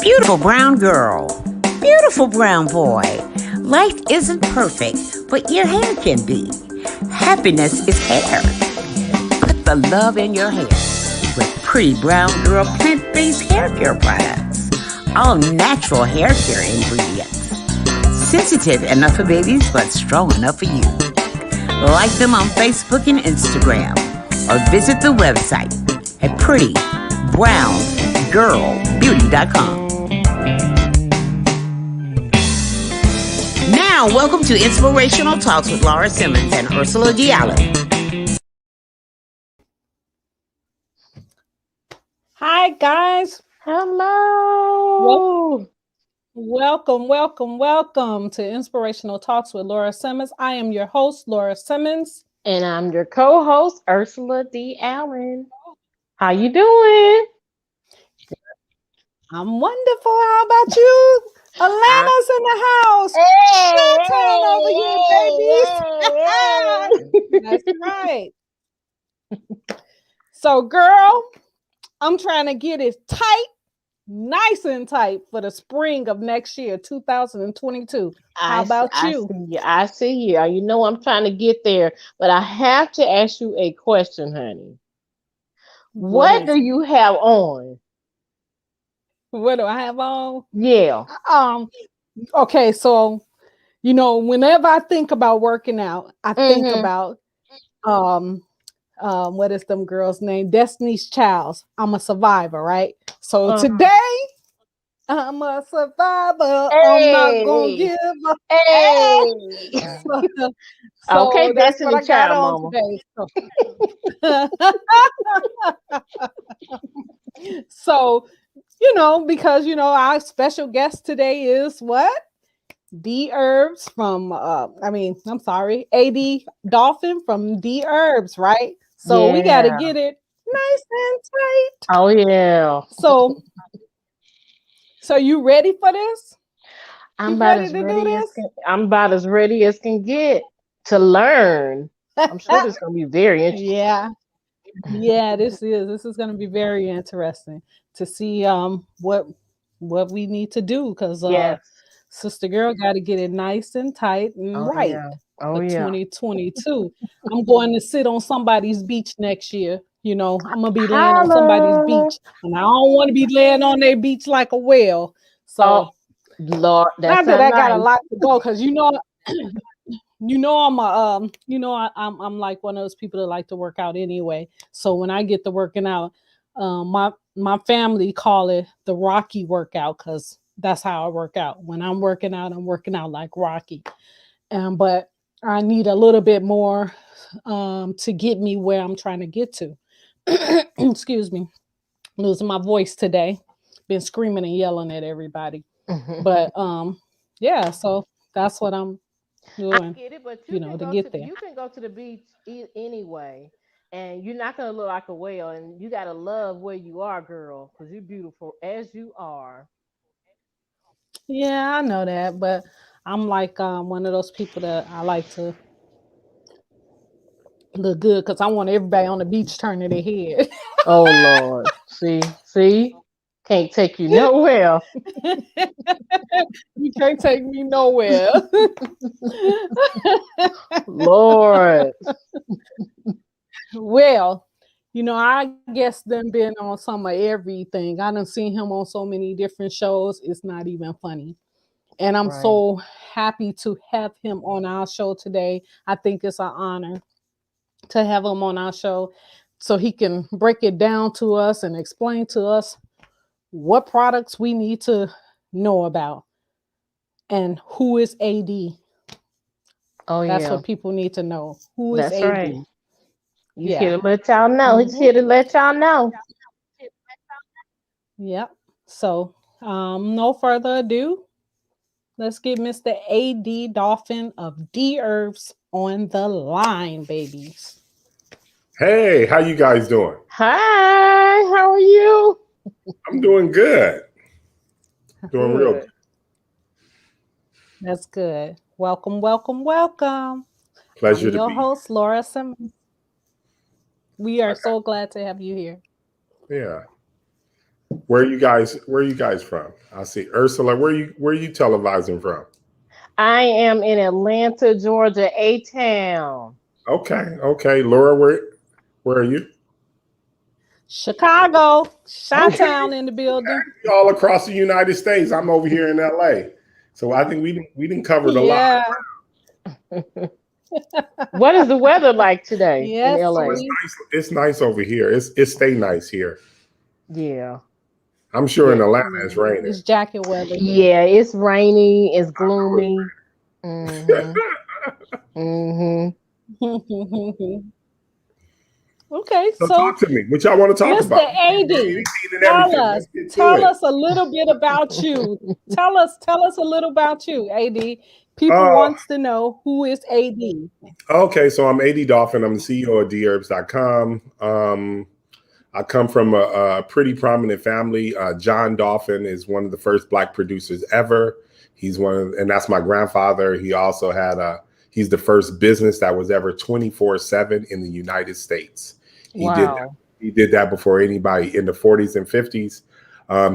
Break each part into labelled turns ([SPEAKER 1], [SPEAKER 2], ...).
[SPEAKER 1] Beautiful brown girl. Beautiful brown boy. Life isn't perfect, but your hair can be. Happiness is hair. Put the love in your hair with Pretty Brown Girl plant-based hair care products. All natural hair care ingredients. Sensitive enough for babies, but strong enough for you. Like them on Facebook and Instagram, or visit the website at prettybrown.girlbeauty.com. Now, welcome to Inspirational Talks with Laura Simmons and Ursula D'Allen.
[SPEAKER 2] Hi, guys.
[SPEAKER 3] Hello.
[SPEAKER 2] Welcome to Inspirational Talks with Laura Simmons. I am your host, Laura Simmons.
[SPEAKER 3] And I'm your co-host, Ursula D'Allen. How you doing?
[SPEAKER 2] I'm wonderful. How about you? Atlanta's in the house. Chi-town over here, baby. That's right. So, girl, I'm trying to get it tight, nice and tight for the spring of next year, 2022. How about you?
[SPEAKER 3] I see you. You know I'm trying to get there, but I have to ask you a question, honey. What do you have on?
[SPEAKER 2] What do I have on?
[SPEAKER 3] Yeah.
[SPEAKER 2] Okay, so whenever I think about working out, I think about what is them girls' name? Destiny's Child. I'm a survivor, right? So today I'm a survivor.
[SPEAKER 3] Hey.
[SPEAKER 2] I'm not gonna give up.
[SPEAKER 3] Hey.
[SPEAKER 2] So
[SPEAKER 3] okay,
[SPEAKER 2] that's what I got
[SPEAKER 3] Child,
[SPEAKER 2] on today. So, because our special guest today is what? Dherbs from A.D.Dolphin from Dherbs, right? So we got to get it nice and tight.
[SPEAKER 3] Oh yeah.
[SPEAKER 2] So you ready for this?
[SPEAKER 3] I'm about as ready as can get to learn. I'm sure this is going to be very interesting.
[SPEAKER 2] Yeah, this is going to be very interesting to see what we need to do, because sister girl got to get it nice and tight and right for 2022. I'm going to sit on somebody's beach next year. I'm gonna be laying on somebody's beach, and I don't want to be laying on their beach like a whale. So,
[SPEAKER 3] Lord,
[SPEAKER 2] not that I got a lot to go, because I'm I'm like one of those people that like to work out anyway. So when I get to working out, my family call it the Rocky workout, because that's how I work out. When I'm working out like Rocky. But I need a little bit more to get me where I'm trying to get to. Excuse me, losing my voice today. Been screaming and yelling at everybody. But yeah, so that's what I'm doing.
[SPEAKER 3] I get it, but you can go to the beach anyway, and you're not gonna look like a whale, and you gotta love where you are, girl, because you're beautiful as you are.
[SPEAKER 2] Yeah, I know that, but I'm like one of those people that I like to look good, because I want everybody on the beach turning their head.
[SPEAKER 3] Oh Lord, see, can't take you nowhere.
[SPEAKER 2] You can't take me nowhere.
[SPEAKER 3] Lord.
[SPEAKER 2] Well, I guess them been on some of everything. I done seen him on so many different shows. It's not even funny. And I'm so happy to have him on our show today. I think it's an honor to have him on our show, so he can break it down to us and explain to us what products we need to know about and who is AD. That's what people need to know. Who is AD?
[SPEAKER 3] Right. He's here to let y'all know. He's here to let y'all know.
[SPEAKER 2] Yep. So, no further ado, let's get Mr. A.D.Dolphin of Dherbs on the line, babies.
[SPEAKER 4] Hey, how you guys doing?
[SPEAKER 3] Hi, how are you?
[SPEAKER 4] I'm doing good. Doing real good.
[SPEAKER 2] That's good. Welcome.
[SPEAKER 4] Pleasure
[SPEAKER 2] I'm
[SPEAKER 4] to
[SPEAKER 2] your
[SPEAKER 4] be
[SPEAKER 2] host, Laura Simmons. We are so glad to have you here.
[SPEAKER 4] Yeah. Where are you guys from? I see Ursula. Where are you televising from?
[SPEAKER 3] I am in Atlanta, Georgia, A-Town.
[SPEAKER 4] Okay. Laura, where are you?
[SPEAKER 2] Chicago,
[SPEAKER 4] Okay.
[SPEAKER 2] Chi-Town in the building.
[SPEAKER 4] All across the United States. I'm over here in LA. So I think we didn't cover a lot.
[SPEAKER 2] Yeah.
[SPEAKER 3] What is the weather like today in
[SPEAKER 2] Yes,
[SPEAKER 3] LA?
[SPEAKER 4] It's nice over here. It stay nice here.
[SPEAKER 3] Yeah.
[SPEAKER 4] I'm sure in
[SPEAKER 3] Yeah.
[SPEAKER 4] Atlanta it's raining.
[SPEAKER 2] It's jacket weather.
[SPEAKER 3] Yeah, it's rainy, it's gloomy. Mm-hmm. Mm-hmm.
[SPEAKER 2] Okay,
[SPEAKER 4] So
[SPEAKER 2] so
[SPEAKER 4] talk to me. What y'all want to talk
[SPEAKER 2] Mr.
[SPEAKER 4] about?
[SPEAKER 2] A.D.,
[SPEAKER 4] Let's get to
[SPEAKER 2] tell
[SPEAKER 4] it.
[SPEAKER 2] us a little bit about you. Tell us a little about you, A.D. People wants to know who is A.D.
[SPEAKER 4] Okay, so I'm A.D.Dolphin. I'm the CEO of Dherbs.com. I come from a pretty prominent family. John Dolphin is one of the first Black producers ever. He's and that's my grandfather. He also he's the first business that was ever 24/7 in the United States.
[SPEAKER 3] Wow.
[SPEAKER 4] He did that before anybody in the 40s and 50s.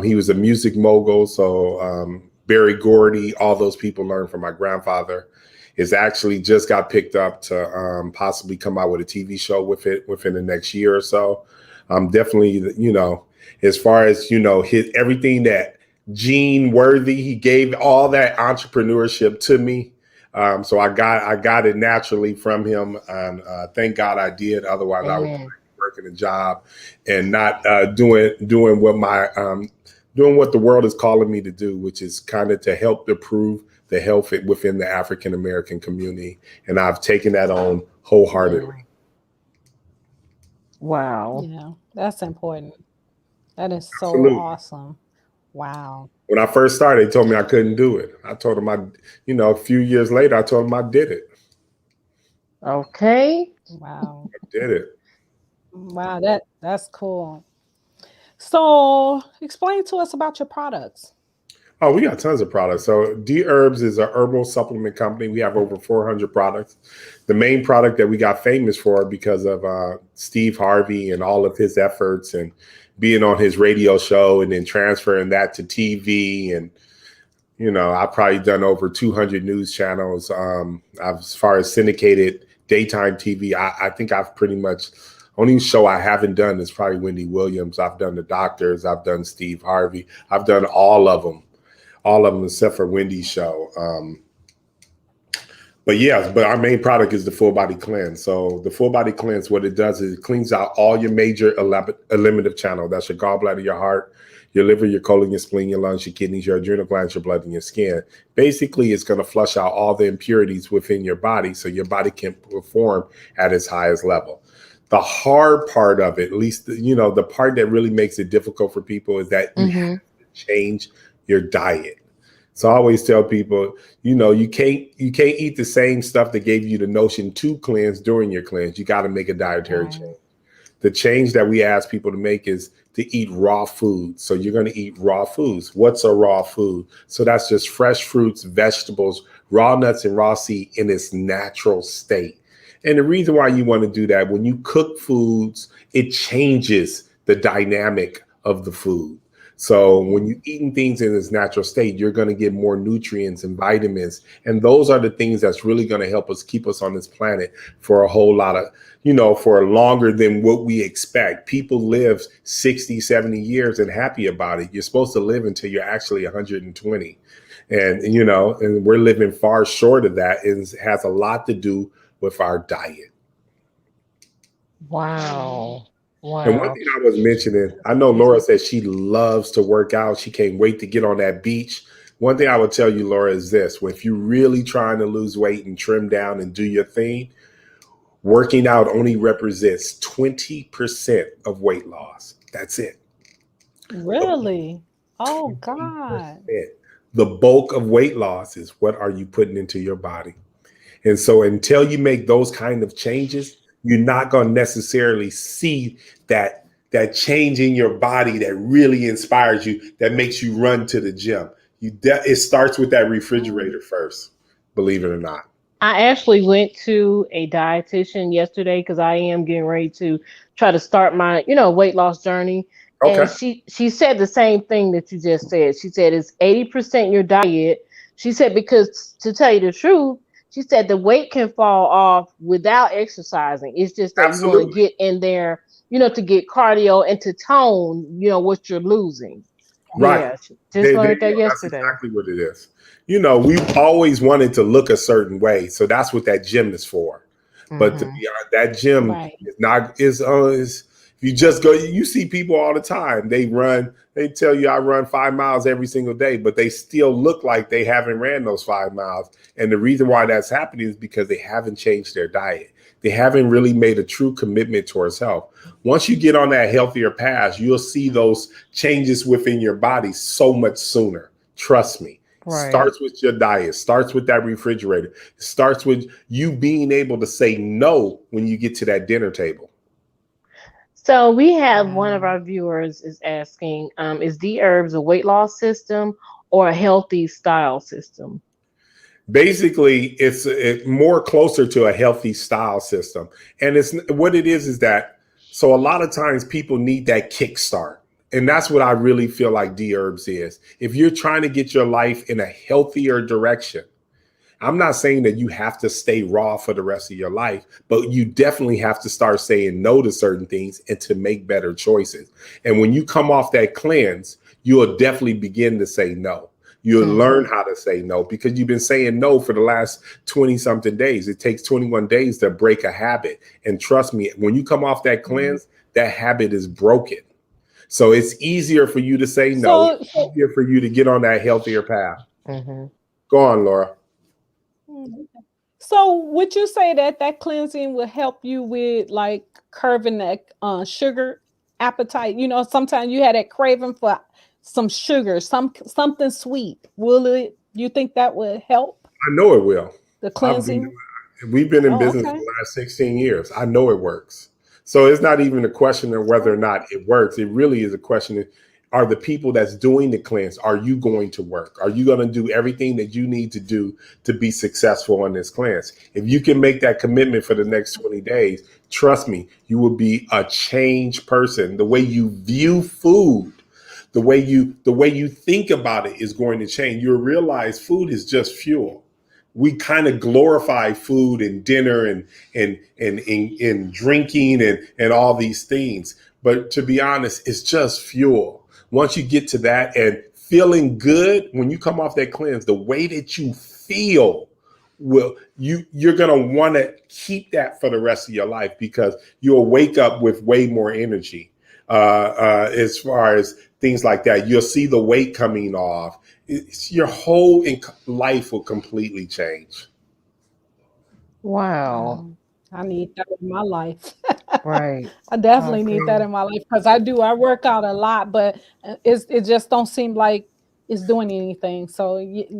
[SPEAKER 4] He was a music mogul. So Barry Gordy, all those people learned from my grandfather. Is actually just got picked up to possibly come out with a TV show with it within the next year or so. Definitely, as far as, everything that Gene Worthy, he gave all that entrepreneurship to me. So I got it naturally from him, and thank God I did. Otherwise, I would be working a job and not doing what the world is calling me to do, which is kind of to help improve the health within the African American community, and I've taken that on wholeheartedly.
[SPEAKER 3] Wow.
[SPEAKER 2] Yeah, that's important. That is so
[SPEAKER 4] Absolutely.
[SPEAKER 2] awesome. Wow.
[SPEAKER 4] When I first started, they told me I couldn't do it. I told them a few years later, I told them I did it.
[SPEAKER 3] Okay.
[SPEAKER 2] Wow.
[SPEAKER 4] I did it.
[SPEAKER 2] Wow, that's cool. So explain to us about your products.
[SPEAKER 4] Oh, we got tons of products. So Dherbs is a herbal supplement company. We have over 400 products. The main product that we got famous for because of Steve Harvey and all of his efforts and being on his radio show and then transferring that to TV. And, I've probably done over 200 news channels. As far as syndicated daytime TV, I think I've pretty much, only show I haven't done is probably Wendy Williams. I've done The Doctors. I've done Steve Harvey. I've done all of them except for Wendy's show. But our main product is the Full Body Cleanse. So the Full Body Cleanse, what it does is it cleans out all your major eliminative channel. That's your gallbladder, your heart, your liver, your colon, your spleen, your lungs, your kidneys, your adrenal glands, your blood, and your skin. Basically, it's going to flush out all the impurities within your body so your body can perform at its highest level. The hard part of it, at least, the part that really makes it difficult for people is that you have to change your diet. So I always tell people, you can't eat the same stuff that gave you the notion to cleanse during your cleanse. You got to make a dietary change. The change that we ask people to make is to eat raw food. So you're going to eat raw foods. What's a raw food? So that's just fresh fruits, vegetables, raw nuts, and raw seed in its natural state. And the reason why you want to do that, when you cook foods, it changes the dynamic of the food. So when you're eating things in its natural state, you're going to get more nutrients and vitamins. And those are the things that's really going to help us keep us on this planet for a whole lot of, for longer than what we expect. People live 60, 70 years and happy about it. You're supposed to live until you're actually 120. And, and we're living far short of that. And it has a lot to do with our diet.
[SPEAKER 3] Wow. Wow.
[SPEAKER 4] And one thing I was mentioning, I know Laura said she loves to work out. She can't wait to get on that beach. One thing I would tell you, Laura, is this. If you're really trying to lose weight and trim down and do your thing, working out only represents 20% of weight loss. That's it.
[SPEAKER 2] Really? Oh, God.
[SPEAKER 4] The bulk of weight loss is what are you putting into your body? And so until you make those kind of changes, you're not going to necessarily see that change in your body that really inspires you, that makes you run to the gym. It starts with that refrigerator first, believe it or not.
[SPEAKER 3] I actually went to a dietitian yesterday because I am getting ready to try to start my, weight loss journey.
[SPEAKER 4] Okay.
[SPEAKER 3] And she said the same thing that you just said. She said it's 80% your diet. She said because to tell you the truth, she said the weight can fall off without exercising. It's just that you want to
[SPEAKER 4] Absolutely.
[SPEAKER 3] get in there, to get cardio and to tone, what you're losing.
[SPEAKER 4] Right.
[SPEAKER 3] Yeah, just
[SPEAKER 4] There
[SPEAKER 3] learned
[SPEAKER 4] you
[SPEAKER 3] that
[SPEAKER 4] go. That's
[SPEAKER 3] yesterday.
[SPEAKER 4] exactly what it is. We've always wanted to look a certain way, so that's what that gym is for. But to
[SPEAKER 3] Hmm.
[SPEAKER 4] be honest, that gym
[SPEAKER 2] Right.
[SPEAKER 4] is not is if you just go, you see people all the time. They tell you I run 5 miles every single day, but they still look like they haven't ran those 5 miles. And the reason why that's happening is because they haven't changed their diet. They haven't really made a true commitment towards health. Once you get on that healthier path, you'll see those changes within your body so much sooner. Trust me.
[SPEAKER 3] Right.
[SPEAKER 4] Starts with your diet, starts with that refrigerator, starts with you being able to say no when you get to that dinner table.
[SPEAKER 3] So we have one of
[SPEAKER 2] Wow.
[SPEAKER 3] our viewers is asking, is Dherbs a weight loss system or a healthy style system?
[SPEAKER 4] Basically, it's more closer to a healthy style system. And it's what it is that so a lot of times people need that kickstart. And that's what I really feel like Dherbs is. If you're trying to get your life in a healthier direction, I'm not saying that you have to stay raw for the rest of your life, but you definitely have to start saying no to certain things and to make better choices. And when you come off that cleanse, you'll definitely begin to say no. You'll learn how to say no because you've been saying no for the last 20 something days. It takes 21 days to break a habit. And trust me, when you come off that cleanse, that habit is broken. So it's easier for you to say no.
[SPEAKER 2] So,
[SPEAKER 4] It's easier for you to get on that healthier path.
[SPEAKER 3] Mm-hmm.
[SPEAKER 4] Go on, Laura.
[SPEAKER 2] so would you say that that cleansing will help you with like curving that sugar appetite? Sometimes you had that craving for some sugar, something sweet. Will it? You think that would help
[SPEAKER 4] I know it will.
[SPEAKER 2] the
[SPEAKER 4] I've been,
[SPEAKER 2] cleansing?
[SPEAKER 4] we've been in
[SPEAKER 2] Oh,
[SPEAKER 4] business for
[SPEAKER 2] okay.
[SPEAKER 4] the last 16 years. I know it works. So it's not even a question of whether or not it works. It really is a question of, are the people that's doing the cleanse, are you going to work? Are you going to do everything that you need to do to be successful on this cleanse? If you can make that commitment for the next 20 days, trust me, you will be a changed person. The way you view food, the way you think about it is going to change. You'll realize food is just fuel. We kind of glorify food and dinner and drinking and all these things. But to be honest, it's just fuel. Once you get to that and feeling good, when you come off that cleanse, the way that you feel you're gonna want to keep that for the rest of your life because you'll wake up with way more energy. As far as things like that, you'll see the weight coming off. Your whole life will completely change.
[SPEAKER 3] Wow.
[SPEAKER 2] I need that in my life.
[SPEAKER 3] Right.
[SPEAKER 2] I
[SPEAKER 3] I
[SPEAKER 2] definitely need that
[SPEAKER 3] agree.
[SPEAKER 2] in my life because I do. I work out a lot, but it just don't seem like it's doing anything. So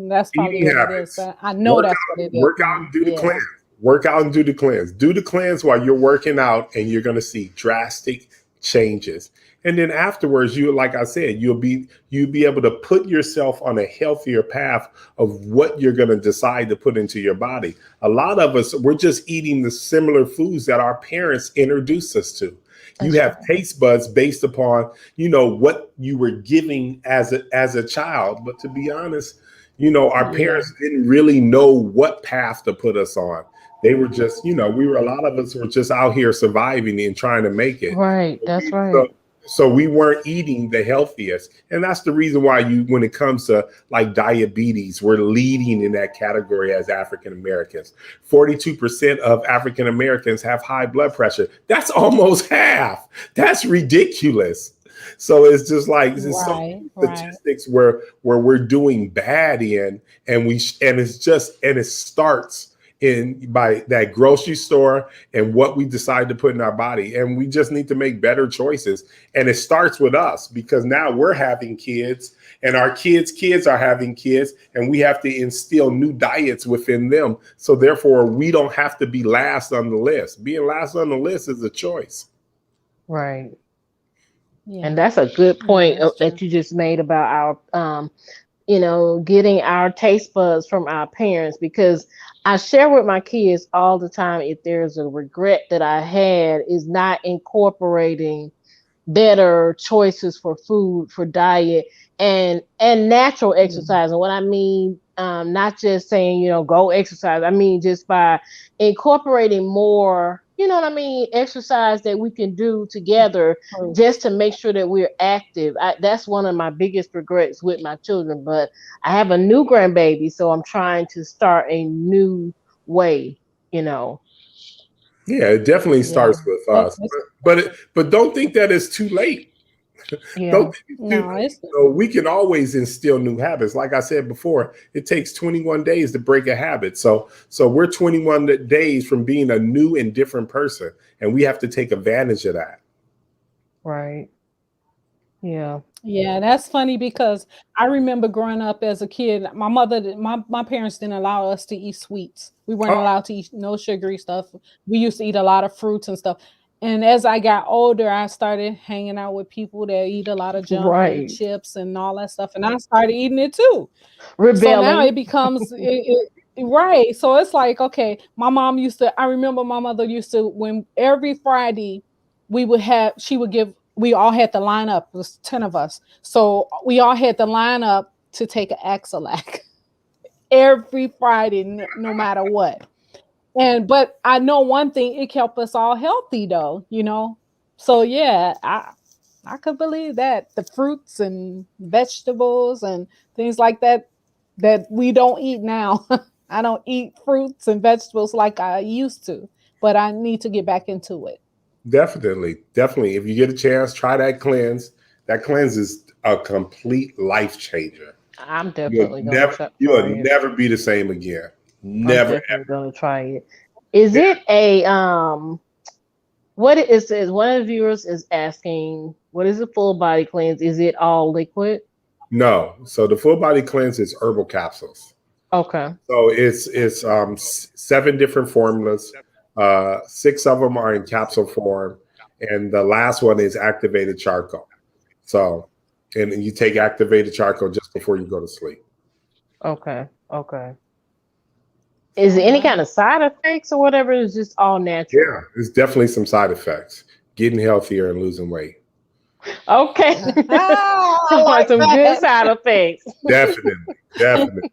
[SPEAKER 2] that's probably
[SPEAKER 4] Eating
[SPEAKER 2] what it is.
[SPEAKER 4] habits.
[SPEAKER 2] But I know
[SPEAKER 4] Work
[SPEAKER 2] that's what
[SPEAKER 4] out,
[SPEAKER 2] it is.
[SPEAKER 4] work out and do the cleanse.
[SPEAKER 2] Yeah.
[SPEAKER 4] Work out and do the cleanse. Do the cleanse while you're working out, and you're going to see drastic changes. And then afterwards, like I said, you'll be able to put yourself on a healthier path of what you're going to decide to put into your body. A lot of us, we're just eating the similar foods that our parents introduced us to. You
[SPEAKER 3] That's
[SPEAKER 4] have
[SPEAKER 3] right.
[SPEAKER 4] taste buds based upon, what you were giving as a child. But to be honest, our
[SPEAKER 2] Yeah.
[SPEAKER 4] parents didn't really know what path to put us on. They were just, a lot of us were just out here surviving and trying to make it.
[SPEAKER 3] Right. That's
[SPEAKER 4] So,
[SPEAKER 3] right.
[SPEAKER 4] so we weren't eating the healthiest. And that's the reason why when it comes to like diabetes, we're leading in that category as African Americans. 42% of African Americans have high blood pressure. That's almost half. That's ridiculous. So it's just like it's so
[SPEAKER 2] Right.
[SPEAKER 4] many
[SPEAKER 2] Right.
[SPEAKER 4] statistics where we're doing bad in, and it starts in by that grocery store and what we decide to put in our body, and we just need to make better choices. And it starts with us because now we're having kids, and our kids are having kids, and we have to instill new diets within them. So therefore, we don't have to be last on the list. Being last on the list is a choice.
[SPEAKER 3] Right.
[SPEAKER 2] Yeah.
[SPEAKER 3] And that's a good
[SPEAKER 2] Yeah.
[SPEAKER 3] point
[SPEAKER 2] That's true.
[SPEAKER 3] that you just made about our getting our taste buds from our parents, because I share with my kids all the time if there's a regret that I had is not incorporating better choices for food, for diet, and natural exercise. And what I mean, not just saying, go exercise. I mean, just by incorporating more, what I mean, exercise that we can do together, just to make sure that we're active. That's one of my biggest regrets with my children. But I have a new grandbaby, so I'm trying to start a new way.
[SPEAKER 4] Yeah, it definitely starts with us, but don't think that it's too late.
[SPEAKER 3] Yeah.
[SPEAKER 4] Don't think it's too
[SPEAKER 2] No,
[SPEAKER 4] late.
[SPEAKER 2] it's
[SPEAKER 4] So we can always instill new habits. Like I said before, it takes 21 days to break a habit. So we're 21 days from being a new and different person, and we have to take advantage of that.
[SPEAKER 3] Right. Yeah.
[SPEAKER 2] Yeah, that's funny because I remember growing up as a kid, my mother, my parents didn't allow us to eat sweets. We weren't
[SPEAKER 4] Oh,
[SPEAKER 2] allowed to eat no sugary stuff. We used to eat a lot of fruits and stuff. And as I got older, I started hanging out with people that eat a lot of junk food,
[SPEAKER 3] Right.
[SPEAKER 2] chips, and all that stuff. And I started eating it too. So now
[SPEAKER 3] Rebelling.
[SPEAKER 2] it becomes right. So it's like, okay, I remember my mother used to, when every Friday we all had to line up. It was 10 of us. So we all had to line up to take an Axelac every Friday, no matter what. But I know one thing, it kept us all healthy though, So yeah, I could believe that. The fruits and vegetables and things like that we don't eat now. I don't eat fruits and vegetables like I used to, but I need to get back into it.
[SPEAKER 4] definitely. If you get a chance, try that cleanse. That cleanse is a complete life changer.
[SPEAKER 3] I'm definitely
[SPEAKER 4] You'll
[SPEAKER 3] try it.
[SPEAKER 4] never be the same again.
[SPEAKER 3] I'm
[SPEAKER 4] Never.
[SPEAKER 3] definitely gonna try it. Is it a what it is one of the viewers is asking, what is a full body cleanse? Is it all liquid?
[SPEAKER 4] No. So the full body cleanse is herbal capsules.
[SPEAKER 3] Okay.
[SPEAKER 4] So it's 7 different formulas. 6 of them are in capsule form, and the last one is activated charcoal. So, and you take activated charcoal just before you go to sleep.
[SPEAKER 3] Okay. Is it any kind of side effects or whatever? It's just all natural.
[SPEAKER 4] Yeah, there's definitely some side effects. Getting healthier and losing weight.
[SPEAKER 3] Okay.
[SPEAKER 2] I like
[SPEAKER 3] some
[SPEAKER 2] that.
[SPEAKER 3] good side effects.
[SPEAKER 4] Definitely.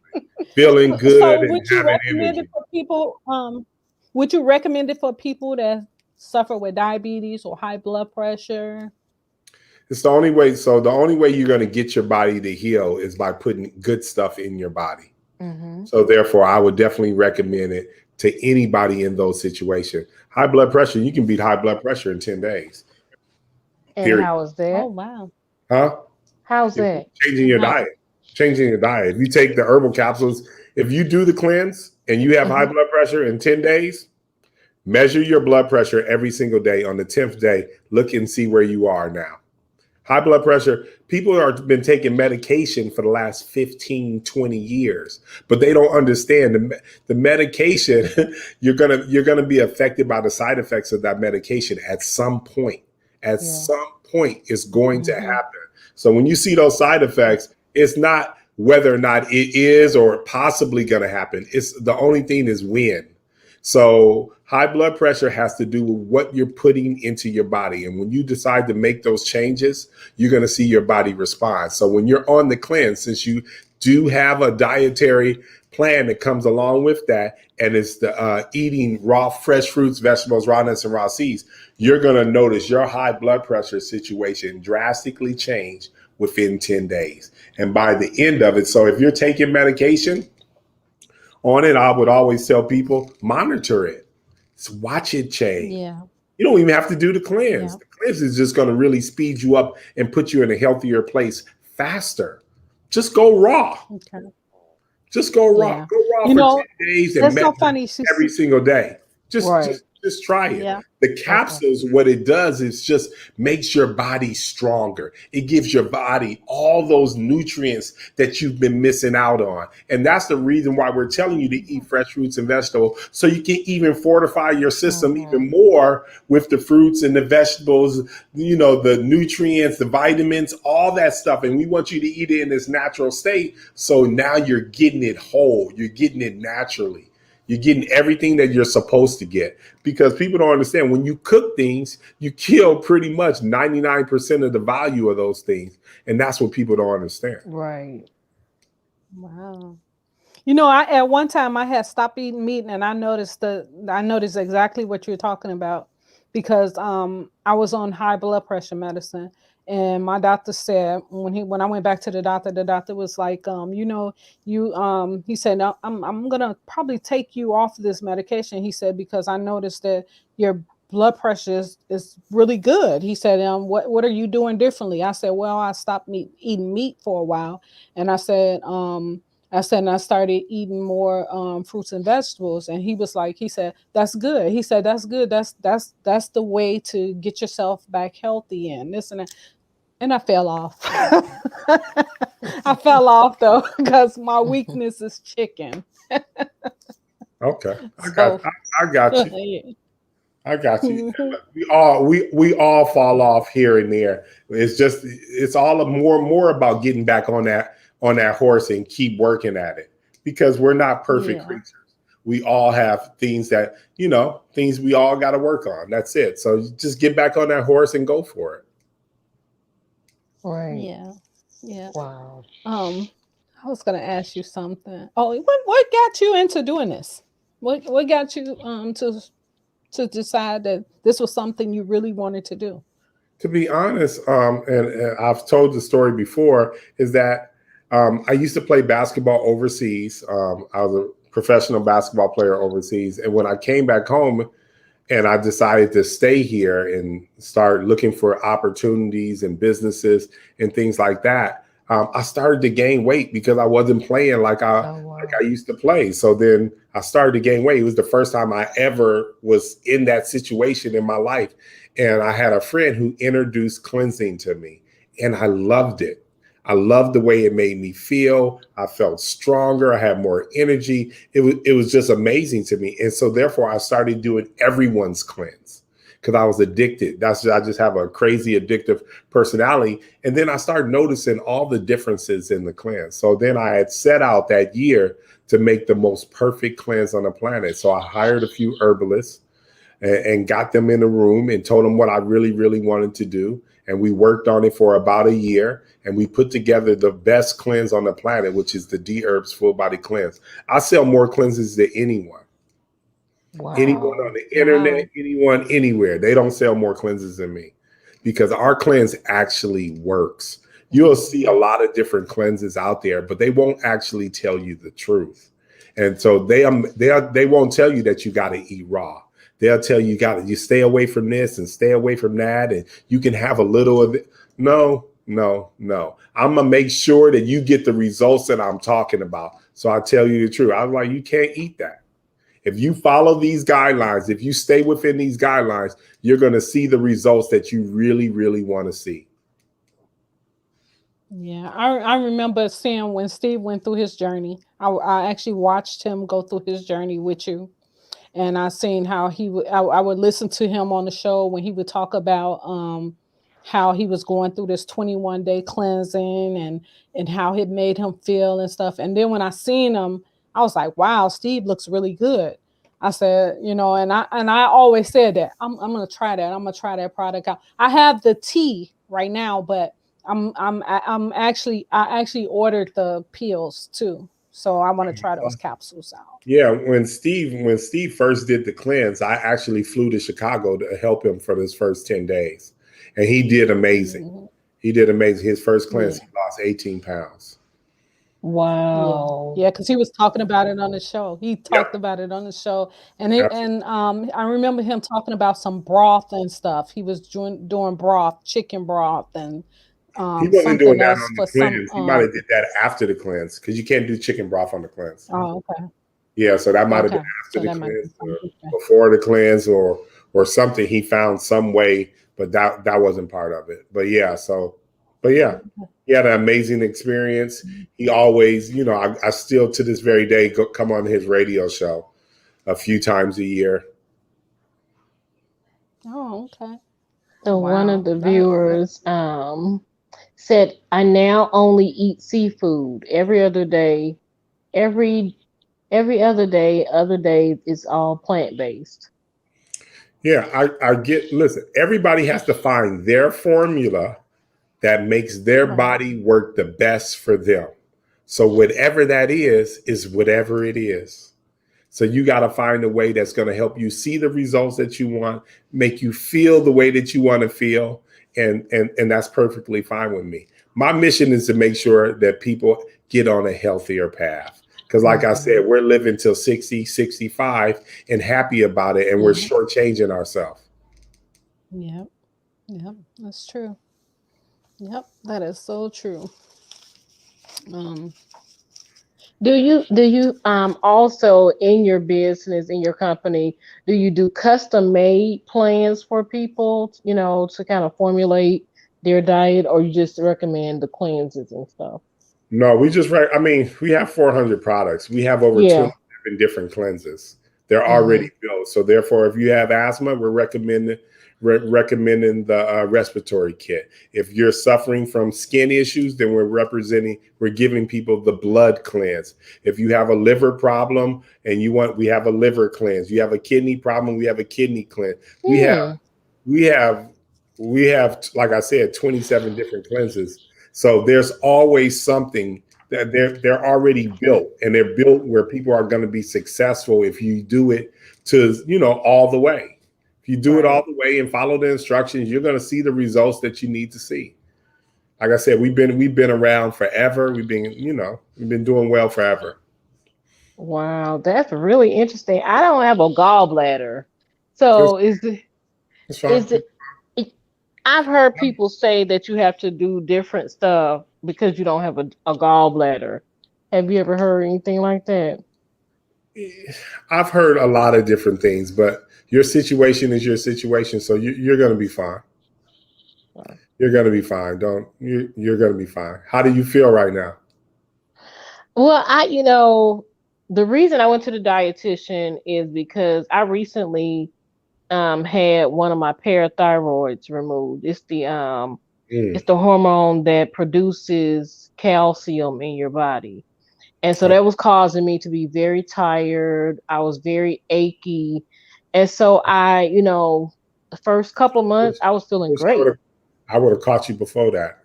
[SPEAKER 4] Feeling good
[SPEAKER 2] So
[SPEAKER 4] and
[SPEAKER 2] would you
[SPEAKER 4] having
[SPEAKER 2] recommend
[SPEAKER 4] energy.
[SPEAKER 2] it for people? Would you recommend it for people that suffer with diabetes or high blood pressure?
[SPEAKER 4] It's the only way. So the only way you're going to get your body to heal is by putting good stuff in your body.
[SPEAKER 3] Mm-hmm.
[SPEAKER 4] So therefore, I would definitely recommend it to anybody in those situations. High blood pressure, you can beat high blood pressure in 10 days.
[SPEAKER 3] And
[SPEAKER 4] Period.
[SPEAKER 3] how is that?
[SPEAKER 2] Oh wow.
[SPEAKER 4] Huh?
[SPEAKER 3] How's that?
[SPEAKER 4] Changing your
[SPEAKER 2] How-
[SPEAKER 4] diet. Changing your diet. If you take the herbal capsules, if you do the cleanse and you have high blood pressure in 10 days, measure your blood pressure every single day. On the 10th day, look and see where you are now. High blood pressure, people have been taking medication for the last 15, 20 years, but they don't understand the medication. You're gonna be affected by the side effects of that medication at some point. At some point, it's going to happen. So when you see those side effects, it's not whether or not it is or possibly going to happen. It's the only thing is when. So high blood pressure has to do with what you're putting into your body. And when you decide to make those changes, you're going to see your body respond. So when you're on the cleanse, since you do have a dietary plan that comes along with that, and it's the eating raw, fresh fruits, vegetables, raw nuts, and raw seeds, you're going to notice your high blood pressure situation drastically change within 10 days. And by the end of it, so if you're taking medication on it, I would always tell people, monitor it. Watch it change.
[SPEAKER 2] Yeah.
[SPEAKER 4] You don't even have to do the cleanse.
[SPEAKER 2] Yeah.
[SPEAKER 4] The cleanse is just going to really speed you up and put you in a healthier place faster. Just go raw.
[SPEAKER 2] Okay.
[SPEAKER 4] Just go raw.
[SPEAKER 2] Yeah.
[SPEAKER 4] Go raw for 10 days and
[SPEAKER 2] That's so
[SPEAKER 4] measure
[SPEAKER 2] funny.
[SPEAKER 4] every single day.
[SPEAKER 3] Right.
[SPEAKER 4] Just try it.
[SPEAKER 2] Yeah.
[SPEAKER 4] The capsules, what it does is just makes your body stronger. It gives your body all those nutrients that you've been missing out on. And that's the reason why we're telling you to eat fresh fruits and vegetables, so you can even fortify your system even more with the fruits and the vegetables, the nutrients, the vitamins, all that stuff. And we want you to eat it in its natural state. So now you're getting it whole. You're getting it naturally. You're getting everything that you're supposed to get, because people don't understand, when you cook things, you kill pretty much 99% of the value of those things. And that's what people don't understand.
[SPEAKER 3] Right.
[SPEAKER 2] Wow. You know, I at one time I had stopped eating meat, and I noticed exactly what you're talking about, because I was on high blood pressure medicine, and my doctor said, when I went back to the doctor was like, you know, he said, "No, I'm gonna probably take you off this medication." He said, because I noticed that your blood pressure is really good. He said, what are you doing differently? I said, well, I stopped eating meat for a while, and and I started eating more fruits and vegetables. And he said, that's good. He said, that's good. That's the way to get yourself back healthy and this and that. And I fell off. I fell off though, because my weakness is chicken.
[SPEAKER 4] Okay.
[SPEAKER 2] So
[SPEAKER 4] I got you.
[SPEAKER 2] yeah.
[SPEAKER 4] I got you. We all fall off here and there. It's all more about getting back on that horse and keep working at it, because we're not perfect
[SPEAKER 2] Yeah.
[SPEAKER 4] creatures. We all have things we all got to work on. That's it. So just get back on that horse and go for it.
[SPEAKER 3] Right.
[SPEAKER 2] Yeah. Yeah.
[SPEAKER 3] Wow.
[SPEAKER 2] I was gonna ask you something. Oh, what got you into doing this? What got you to decide that this was something you really wanted to do?
[SPEAKER 4] To be honest, and I've told the story before, is that I used to play basketball overseas. I was a professional basketball player overseas. And when I came back home and I decided to stay here and start looking for opportunities and businesses and things like that, I started to gain weight because I wasn't playing like I used to play. So then I started to gain weight. It was the first time I ever was in that situation in my life. And I had a friend who introduced cleansing to me, and I loved it. I loved the way it made me feel. I felt stronger. I had more energy. It was just amazing to me. And so therefore I started doing everyone's cleanse because I was addicted. I just have a crazy addictive personality. And then I started noticing all the differences in the cleanse. So then I had set out that year to make the most perfect cleanse on the planet. So I hired a few herbalists and got them in a room and told them what I really, really wanted to do. And we worked on it for about a year, and we put together the best cleanse on the planet, which is the Dherbs Full Body Cleanse. I sell more cleanses than anyone.
[SPEAKER 3] Wow.
[SPEAKER 4] Anyone on the internet, anyone, anywhere. They don't sell more cleanses than me, because our cleanse actually works. You'll see a lot of different cleanses out there, but they won't actually tell you the truth. And so they won't tell you that you got to eat raw. They'll tell you you stay away from this and stay away from that, and you can have a little of it. No. I'm gonna make sure that you get the results that I'm talking about. So I tell you the truth. I'm like, you can't eat that. If you follow these guidelines, if you stay within these guidelines, you're gonna see the results that you really, really want to see.
[SPEAKER 2] Yeah, I remember seeing when Steve went through his journey. I actually watched him go through his journey with you, and I seen how I would listen to him on the show when he would talk about how he was going through this 21-day cleansing, and how it made him feel and stuff. And then when I seen him, I was like, wow, Steve looks really good. I said, and I always said that I'm gonna try that. I'm gonna try that product out. I have the tea right now, but I actually ordered the pills too. So I want to try those capsules out.
[SPEAKER 4] Yeah, when Steve first did the cleanse, I actually flew to Chicago to help him for his first 10 days. And he did amazing.
[SPEAKER 2] Mhm.
[SPEAKER 4] He did amazing. His first cleanse,
[SPEAKER 2] Yeah.
[SPEAKER 4] he lost 18 pounds.
[SPEAKER 3] Wow.
[SPEAKER 2] Yeah, because he was talking about it on the show. He
[SPEAKER 4] Yep,
[SPEAKER 2] talked about it on the show, and
[SPEAKER 4] absolutely.
[SPEAKER 2] I remember him talking about some broth and stuff. He was doing broth, chicken broth, and
[SPEAKER 4] He wasn't doing
[SPEAKER 2] something
[SPEAKER 4] that
[SPEAKER 2] else
[SPEAKER 4] on the
[SPEAKER 2] for some.
[SPEAKER 4] cleanse. He might have did that after the cleanse, because you can't do chicken broth on the cleanse.
[SPEAKER 2] Oh, okay,
[SPEAKER 4] Yeah, so that might have been
[SPEAKER 2] okay.
[SPEAKER 4] after
[SPEAKER 2] So
[SPEAKER 4] the
[SPEAKER 2] that might
[SPEAKER 4] cleanse
[SPEAKER 2] be
[SPEAKER 4] or
[SPEAKER 2] something different.
[SPEAKER 4] before the cleanse, or something. He found some way, but that wasn't part of it. But yeah, he had an amazing experience. He always, I still to this very day come on his radio show a few times a year.
[SPEAKER 2] Oh, okay.
[SPEAKER 3] So one of
[SPEAKER 2] Wow.
[SPEAKER 3] the
[SPEAKER 2] That
[SPEAKER 3] viewers said, I now only eat seafood every other day, every Every other day is all plant based.
[SPEAKER 4] Yeah, I get. Listen, everybody has to find their formula that makes their
[SPEAKER 3] Right.
[SPEAKER 4] body work the best for them. So whatever that is whatever it is. So you got to find a way that's going to help you see the results that you want, make you feel the way that you want to feel, and that's perfectly fine with me. My mission is to make sure that people get on a healthier path. Because like I said, we're living till 60, 65 and happy about it, and we're
[SPEAKER 2] Mhm.
[SPEAKER 4] shortchanging ourselves.
[SPEAKER 2] Yep. Yep. That's true. Yep. That is so true. Um,
[SPEAKER 3] Do you also in your business, in your company, do you do custom made plans for people, to kind of formulate their diet, or you just recommend the cleanses and stuff?
[SPEAKER 4] No, we just I mean, we have 400 products. We have over
[SPEAKER 3] Yeah.
[SPEAKER 4] 27 different cleanses. They're already
[SPEAKER 3] Mhm.
[SPEAKER 4] built. So therefore, if you have asthma, we're recommending the respiratory kit. If you're suffering from skin issues, then we're giving people the blood cleanse. If you have a liver problem and we have a liver cleanse. You have a kidney problem, we have a kidney cleanse. We have
[SPEAKER 3] Hmm.
[SPEAKER 4] we have we have, like I said, 27 different cleanses. So there's always something that they're already built, and they're built where people are going to be successful if you do it to, all the way. If you do it all
[SPEAKER 3] Right.
[SPEAKER 4] the way and follow the instructions, you're going to see the results that you need to see. Like I said, we've been around forever. We've been doing well forever.
[SPEAKER 3] Wow, that's really interesting. I don't have a gallbladder,
[SPEAKER 4] It's,
[SPEAKER 3] so
[SPEAKER 4] it's
[SPEAKER 3] is
[SPEAKER 4] fine.
[SPEAKER 3] it? it- I've heard people say that you have to do different stuff because you don't have a gallbladder. Have you ever heard anything like that?
[SPEAKER 4] I've heard a lot of different things, but your situation is your situation, so you're going to be fine. You're going to be fine. Don't you? You're going to be fine. How do you feel right now?
[SPEAKER 3] Well, the reason I went to the dietitian is because I recently had one of my parathyroids removed. It's
[SPEAKER 4] Mm,
[SPEAKER 3] the hormone that produces calcium in your body. And so
[SPEAKER 4] okay.
[SPEAKER 3] that was causing me to be very tired. I was very achy. And so the first couple of months I was feeling
[SPEAKER 4] Wish
[SPEAKER 3] great.
[SPEAKER 4] I would have caught you before that.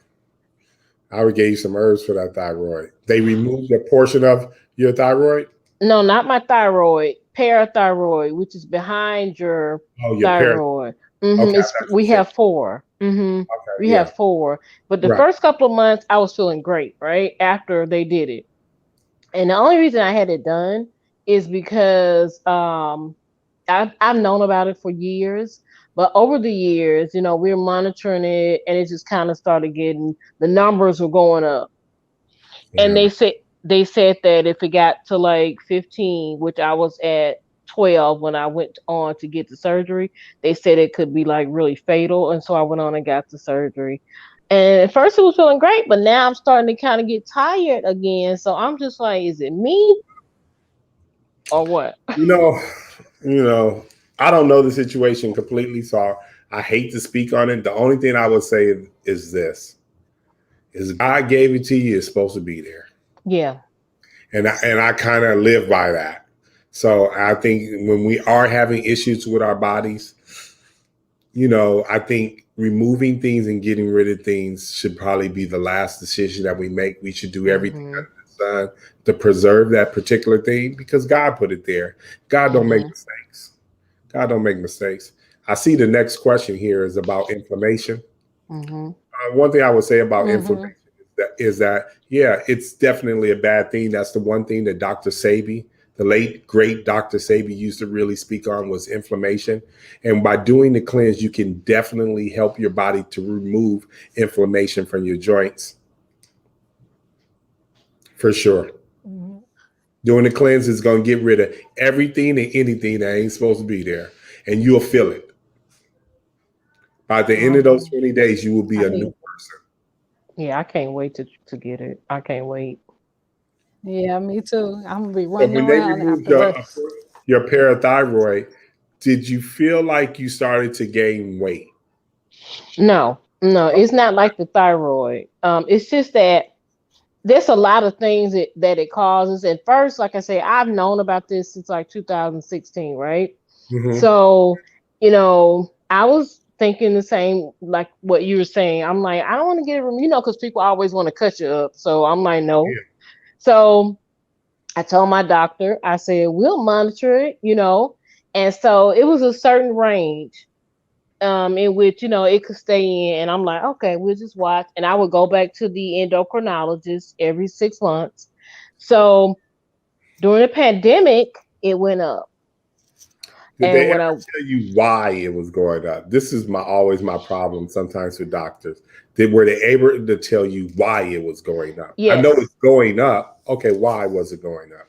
[SPEAKER 4] I would give you some herbs for that thyroid. They removed a portion of your thyroid.
[SPEAKER 3] No, not my thyroid, parathyroid, which is behind your
[SPEAKER 4] Oh, your parent.
[SPEAKER 3] thyroid.
[SPEAKER 4] Okay, I
[SPEAKER 3] It's
[SPEAKER 4] thought you
[SPEAKER 3] we
[SPEAKER 4] said.
[SPEAKER 3] have four. We
[SPEAKER 4] Okay, yeah,
[SPEAKER 3] have four. But the
[SPEAKER 4] right.
[SPEAKER 3] first couple of months I was feeling great, right? After they did it. And the only reason I had it done is because I've known about it for years, but over the years, we were monitoring it, and it just kind of started getting the numbers were going up, and
[SPEAKER 4] Yeah.
[SPEAKER 3] they said that if it got to like 15, which I was at 12 when I went on to get the surgery, they said it could be like really fatal, and so I went on and got the surgery. And at first it was feeling great, but now I'm starting to kind of get tired again. So I'm just like, is it me or what?
[SPEAKER 4] You know, you know, I don't know the situation completely, so I hate to speak on it. The only thing I would say is this: is God gave it to you, it's supposed to be there,
[SPEAKER 3] Yeah.
[SPEAKER 4] and I kind of live by that. So I think when we are having issues with our bodies, I think removing things and getting rid of things should probably be the last decision that we make. We should do everything
[SPEAKER 3] Mhm.
[SPEAKER 4] under the sun to preserve that particular thing because God put it there. God don't make
[SPEAKER 3] Mhm.
[SPEAKER 4] mistakes. God don't make mistakes. I see the next question here is about inflammation.
[SPEAKER 3] Mhm.
[SPEAKER 4] One thing I would say about inflammation
[SPEAKER 2] mhm.
[SPEAKER 4] is that, yeah, it's definitely a bad thing. That's the one thing that Dr. Sabi, the late great Dr. Sabi, used to really speak on was inflammation. And by doing the cleanse, you can definitely help your body to remove inflammation from your joints for sure.
[SPEAKER 2] Mhm.
[SPEAKER 4] Doing the cleanse is going to get rid of everything and anything that ain't supposed to be there, and you'll feel it. By the end of those
[SPEAKER 3] Okay.
[SPEAKER 4] 20 days, you will be
[SPEAKER 3] I
[SPEAKER 4] a new
[SPEAKER 3] can't.
[SPEAKER 4] person.
[SPEAKER 3] Yeah, I can't wait to get it. I can't wait.
[SPEAKER 2] Yeah, me too. I'm gonna be
[SPEAKER 4] So
[SPEAKER 2] running
[SPEAKER 4] when they
[SPEAKER 2] around
[SPEAKER 4] removed
[SPEAKER 2] after this.
[SPEAKER 4] your parathyroid, did you feel like you started to gain weight?
[SPEAKER 3] No, no, it's not like the thyroid. It's just that there's a lot of things that it causes. At first, like I say, I've known about this since like 2016, right?
[SPEAKER 4] Hmm.
[SPEAKER 3] So, I was thinking the same, like what you were saying. I'm like, I don't want to get it, because people always want to cut you up. So I'm like, no.
[SPEAKER 4] Yeah.
[SPEAKER 3] So I told my doctor, I said, we'll monitor it. And so it was a certain range in which, it could stay in. And I'm like, okay, we'll just watch. And I would go back to the endocrinologist every 6 months. So during the pandemic, it went up.
[SPEAKER 4] Did
[SPEAKER 3] And
[SPEAKER 4] they
[SPEAKER 3] what
[SPEAKER 4] ever
[SPEAKER 3] I
[SPEAKER 4] tell you why it was going up? This is always my problem sometimes with doctors. Were they able to tell you why it was going up? I know
[SPEAKER 3] yes,
[SPEAKER 4] it's going up. Okay, why was it going up?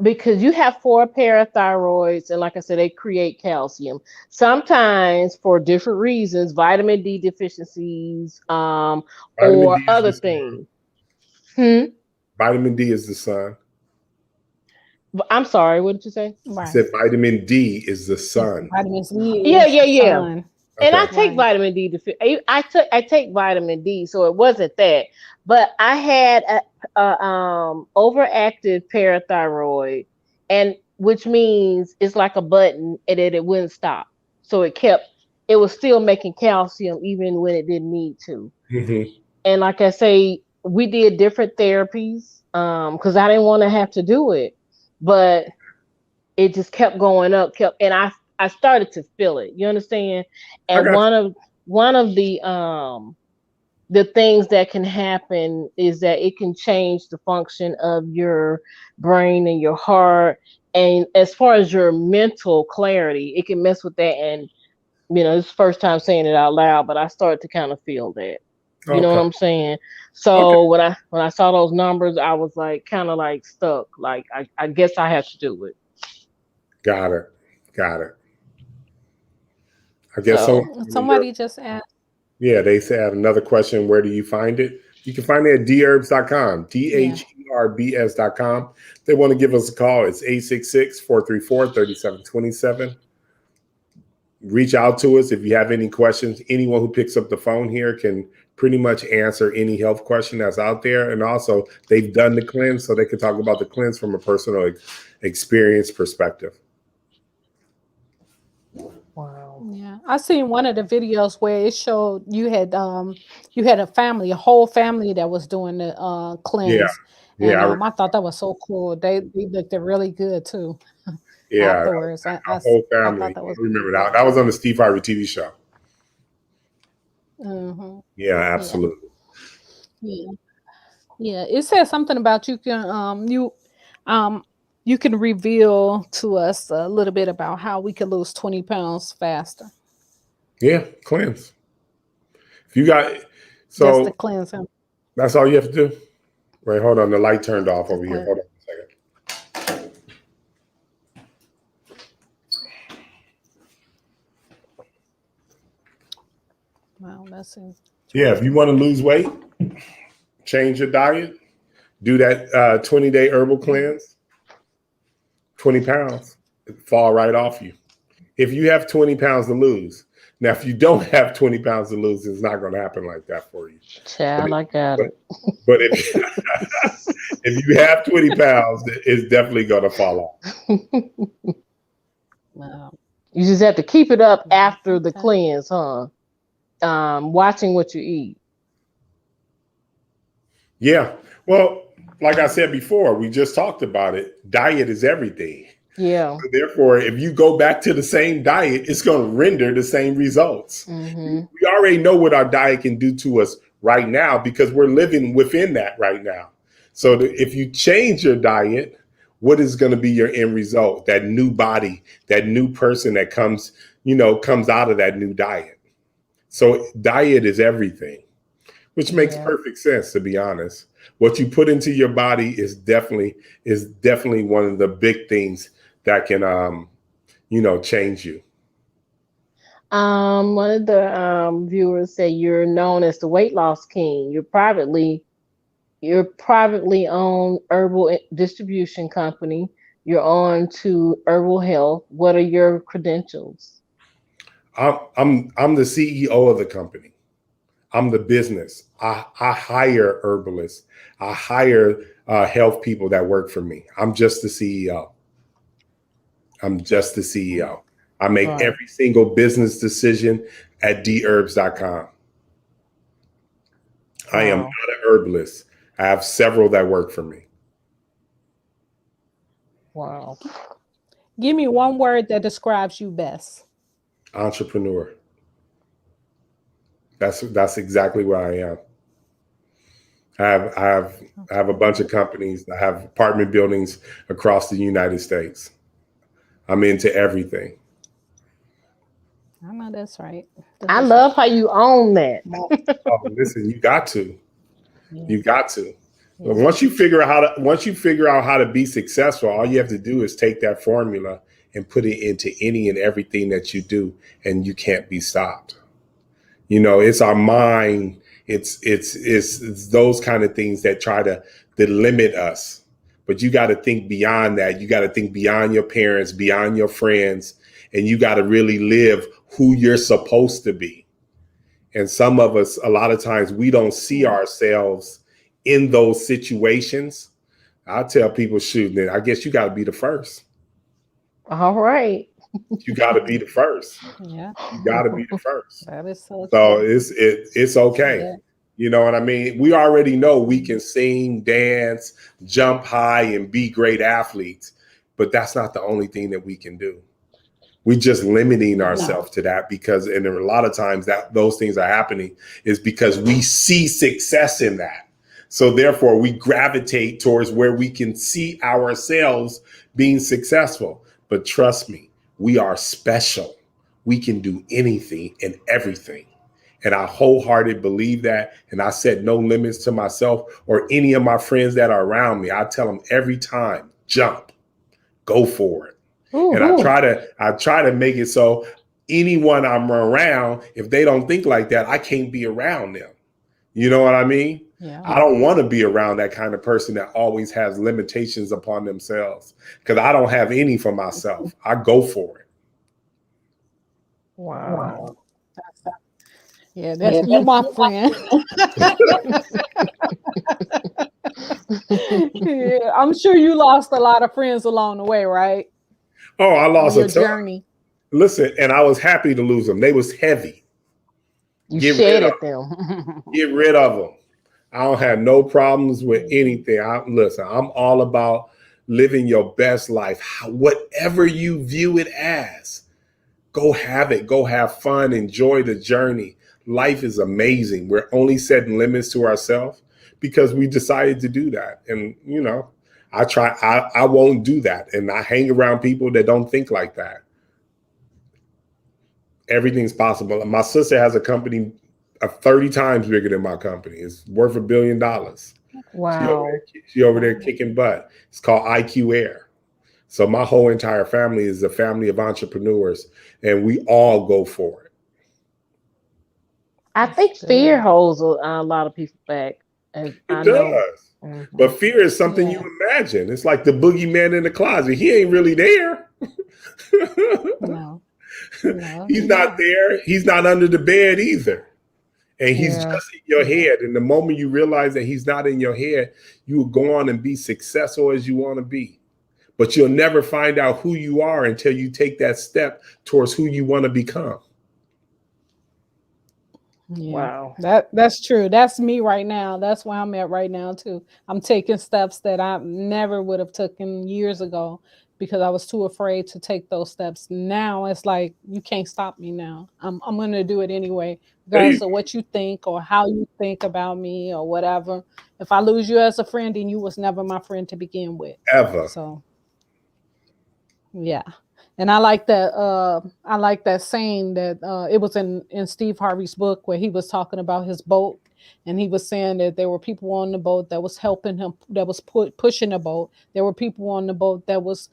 [SPEAKER 3] because you have four parathyroids, and like I said, they create calcium. Sometimes for different reasons, vitamin D deficiencies,
[SPEAKER 4] Vitamin D
[SPEAKER 3] or
[SPEAKER 4] is
[SPEAKER 3] other
[SPEAKER 4] the sun.
[SPEAKER 3] things. Hmm.
[SPEAKER 4] Vitamin D is the sun.
[SPEAKER 3] I'm sorry, what did you say?
[SPEAKER 4] I
[SPEAKER 2] Right.
[SPEAKER 4] said vitamin D is the sun.
[SPEAKER 2] Vitamin C
[SPEAKER 3] Yeah,
[SPEAKER 2] is
[SPEAKER 3] yeah,
[SPEAKER 2] the
[SPEAKER 3] yeah.
[SPEAKER 2] sun.
[SPEAKER 3] And I
[SPEAKER 4] Okay.
[SPEAKER 3] take
[SPEAKER 2] Right.
[SPEAKER 3] vitamin D. I take vitamin D, so it wasn't that. But I had a overactive parathyroid, and which means it's like a button, and it wouldn't stop. So it was still making calcium even when it didn't need to.
[SPEAKER 4] Hmm.
[SPEAKER 3] And like I say, we did different therapies because I didn't want to have to do it, but it just kept going up, and I started to feel it. You understand?
[SPEAKER 4] I
[SPEAKER 3] And
[SPEAKER 4] got
[SPEAKER 3] one of the things that can happen is that it can change the function of your brain and your heart, and as far as your mental clarity, it can mess with that. And it's the first time saying it out loud, but I started to kind of feel that.
[SPEAKER 4] you.
[SPEAKER 3] You know what
[SPEAKER 4] Okay.
[SPEAKER 3] I'm saying?
[SPEAKER 4] Okay.
[SPEAKER 3] So when I saw those numbers, I was like kind of like stuck. Like I guess I have to do it.
[SPEAKER 4] Got it. Got it. I guess someone.
[SPEAKER 3] So
[SPEAKER 2] Somebody just asked.
[SPEAKER 4] Yeah, they said another question. Where do you find it? You can find it at dherbs.com,
[SPEAKER 2] Yeah.
[SPEAKER 4] dherbs.com. They want to give us a call. It's 866-434-3727. Reach out to us if you have any questions. Anyone who picks up the phone here can pretty much answer any health question that's out there. And also, they've done the cleanse, so they can talk about the cleanse from a personal experience perspective.
[SPEAKER 3] wow.
[SPEAKER 2] Yeah, I seen one of the videos where it showed you had a whole family that was doing the
[SPEAKER 4] Yeah.
[SPEAKER 2] cleanse,
[SPEAKER 4] Yeah.
[SPEAKER 2] and I thought that was so cool. They looked really good too
[SPEAKER 4] Yeah.
[SPEAKER 2] afterwards.
[SPEAKER 4] Our whole
[SPEAKER 2] I thought
[SPEAKER 4] family.
[SPEAKER 2] that
[SPEAKER 4] I
[SPEAKER 2] was
[SPEAKER 4] remember
[SPEAKER 2] cool.
[SPEAKER 4] that. That was on the Steve Harvey TV show.
[SPEAKER 2] Hmm.
[SPEAKER 4] Yeah,
[SPEAKER 2] Yeah,
[SPEAKER 4] absolutely.
[SPEAKER 2] yeah, yeah. It says something about um you can reveal to us a little bit about how we can lose 20 pounds faster.
[SPEAKER 4] Yeah, cleanse. If you got,
[SPEAKER 2] Just to
[SPEAKER 4] so
[SPEAKER 2] cleanse him.
[SPEAKER 4] that's all you have to do. Wait, hold on. The light turned off
[SPEAKER 2] Just
[SPEAKER 4] over here.
[SPEAKER 2] cleanse.
[SPEAKER 4] Hold on a second.
[SPEAKER 2] Wow, that's
[SPEAKER 4] Yeah, if you
[SPEAKER 2] interesting.
[SPEAKER 4] want to lose weight, change your diet, do that 20-day herbal cleanse, 20 pounds fall right off you. If you have 20 pounds to lose, now if you don't have 20 pounds to lose, it's not going to happen like that for you. But,
[SPEAKER 3] Child, I got
[SPEAKER 4] but,
[SPEAKER 3] it.
[SPEAKER 4] but if, if you have 20 pounds, it's definitely going to fall off.
[SPEAKER 2] Wow.
[SPEAKER 3] You just have to keep it up
[SPEAKER 2] Wow.
[SPEAKER 3] after the
[SPEAKER 2] Okay.
[SPEAKER 3] cleanse, huh? Watching what you eat.
[SPEAKER 4] Yeah. Well, like I said before, we just talked about it. Diet is everything.
[SPEAKER 3] Yeah.
[SPEAKER 4] So therefore, if you go back to the same diet, it's going to render the same results.
[SPEAKER 3] Mm-hmm.
[SPEAKER 4] We already know what our diet can do to us right now because we're living within that right now. So if you change your diet, what is going to be your end result? That new body, that new person that comes out of that new diet. So diet is everything, which makes
[SPEAKER 3] Yeah.
[SPEAKER 4] perfect sense, to be honest. What you put into your body is definitely one of the big things that can change you.
[SPEAKER 3] One of the viewers said you're known as the weight loss king. You're privately owned herbal distribution company. You're on to herbal health. What are your credentials?
[SPEAKER 4] I'm the CEO of the company. I'm the business. I hire herbalists. I hire health people that work for me. I'm just the CEO. I'm just the CEO. I make
[SPEAKER 3] Right.
[SPEAKER 4] every single business decision at Dherbs.com. I am not
[SPEAKER 3] Wow.
[SPEAKER 4] an herbalist. I have several that work for me.
[SPEAKER 3] Wow.
[SPEAKER 2] Give me one word that describes you best.
[SPEAKER 4] Entrepreneur. That's exactly where I am. I have a bunch of companies. I have apartment buildings across the United States. I'm into everything.
[SPEAKER 2] I know that's right.
[SPEAKER 3] I love how you own that.
[SPEAKER 4] Oh, listen, you got to.
[SPEAKER 2] Yeah,
[SPEAKER 4] You got to. But
[SPEAKER 2] yeah.
[SPEAKER 4] once you figure out how to be successful, all you have to do is take that formula and put it into any and everything that you do, and you can't be stopped. You know, it's our mind. It's those kind of things that try to limit us. But you got to think beyond that. You got to think beyond your parents, beyond your friends, and you got to really live who you're supposed to be. And some of us, a lot of times, we don't see ourselves in those situations. I tell people, shoot, then I guess you got to be the first.
[SPEAKER 3] All right.
[SPEAKER 4] You got to be the first.
[SPEAKER 2] Yeah,
[SPEAKER 4] You got to be the first.
[SPEAKER 2] that is so
[SPEAKER 4] So
[SPEAKER 2] true.
[SPEAKER 4] it's okay.
[SPEAKER 2] Yeah.
[SPEAKER 4] You know what I mean? We already know we can sing, dance, jump high, and be great athletes, but that's not the only thing that we can do. We're just limiting ourselves to that because, and a lot of times that those things are happening is because we see success in that. So therefore we gravitate towards where we can see ourselves being successful. But trust me, we are special. We can do anything and everything. And I wholeheartedly believe that. And I set no limits to myself or any of my friends that are around me. I tell them every time, jump, go for it. And I try to make it so anyone I'm around, if they don't think like that, I can't be around them. You know what I mean?
[SPEAKER 2] Yeah.
[SPEAKER 4] I don't want to be around that kind of person that always has limitations upon themselves because I don't have any for myself. I go for it.
[SPEAKER 3] Wow.
[SPEAKER 2] Yeah, that's you, my friend. Yeah, I'm sure you lost a lot of friends along the way, right?
[SPEAKER 4] Oh, I
[SPEAKER 2] On
[SPEAKER 4] lost a
[SPEAKER 2] your
[SPEAKER 4] ton.
[SPEAKER 2] journey.
[SPEAKER 4] Listen, and I was happy to lose them. They was heavy.
[SPEAKER 3] You
[SPEAKER 4] Get rid of
[SPEAKER 3] shedded them.
[SPEAKER 4] Get rid of them. I don't have no problems with anything. Listen, I'm all about living your best life. Whatever you view it as, go have it. Go have fun. Enjoy the journey. Life is amazing. We're only setting limits to ourselves because we decided to do that. And, you know, I won't do that. And I hang around people that don't think like that. Everything's possible. My sister has a company 30 times bigger than my company. It's worth $1 billion.
[SPEAKER 3] Wow.
[SPEAKER 4] She over there kicking butt. It's called IQ Air. So my whole entire family is a family of entrepreneurs, and we all go for it.
[SPEAKER 3] I think fear holds a lot of people back. As I
[SPEAKER 4] It
[SPEAKER 3] know.
[SPEAKER 4] does. But fear is something you imagine. It's like the boogeyman in the closet. He ain't really there.
[SPEAKER 2] No.
[SPEAKER 4] He's not there. He's not under the bed either. And he's
[SPEAKER 3] Yeah.
[SPEAKER 4] just in your head. And the moment you realize that he's not in your head, you will go on and be successful as you want to be. But you'll never find out who you are until you take that step towards who you want to become.
[SPEAKER 2] Yeah.
[SPEAKER 3] Wow.
[SPEAKER 2] That's true. That's me right now. That's where I'm at right now too. I'm taking steps that I never would have taken years ago because I was too afraid to take those steps. Now it's like you can't stop me now. I'm gonna do it anyway,
[SPEAKER 4] There you
[SPEAKER 2] regardless of what you think or how you think about me or whatever. If I lose you as a friend, then you was never my friend to begin with.
[SPEAKER 4] ever.
[SPEAKER 2] So yeah. And I like that saying that it was in Steve Harvey's book where he was talking about his boat and he was saying that there were people on the boat that was helping him, that was pushing the boat. There were people on the boat that was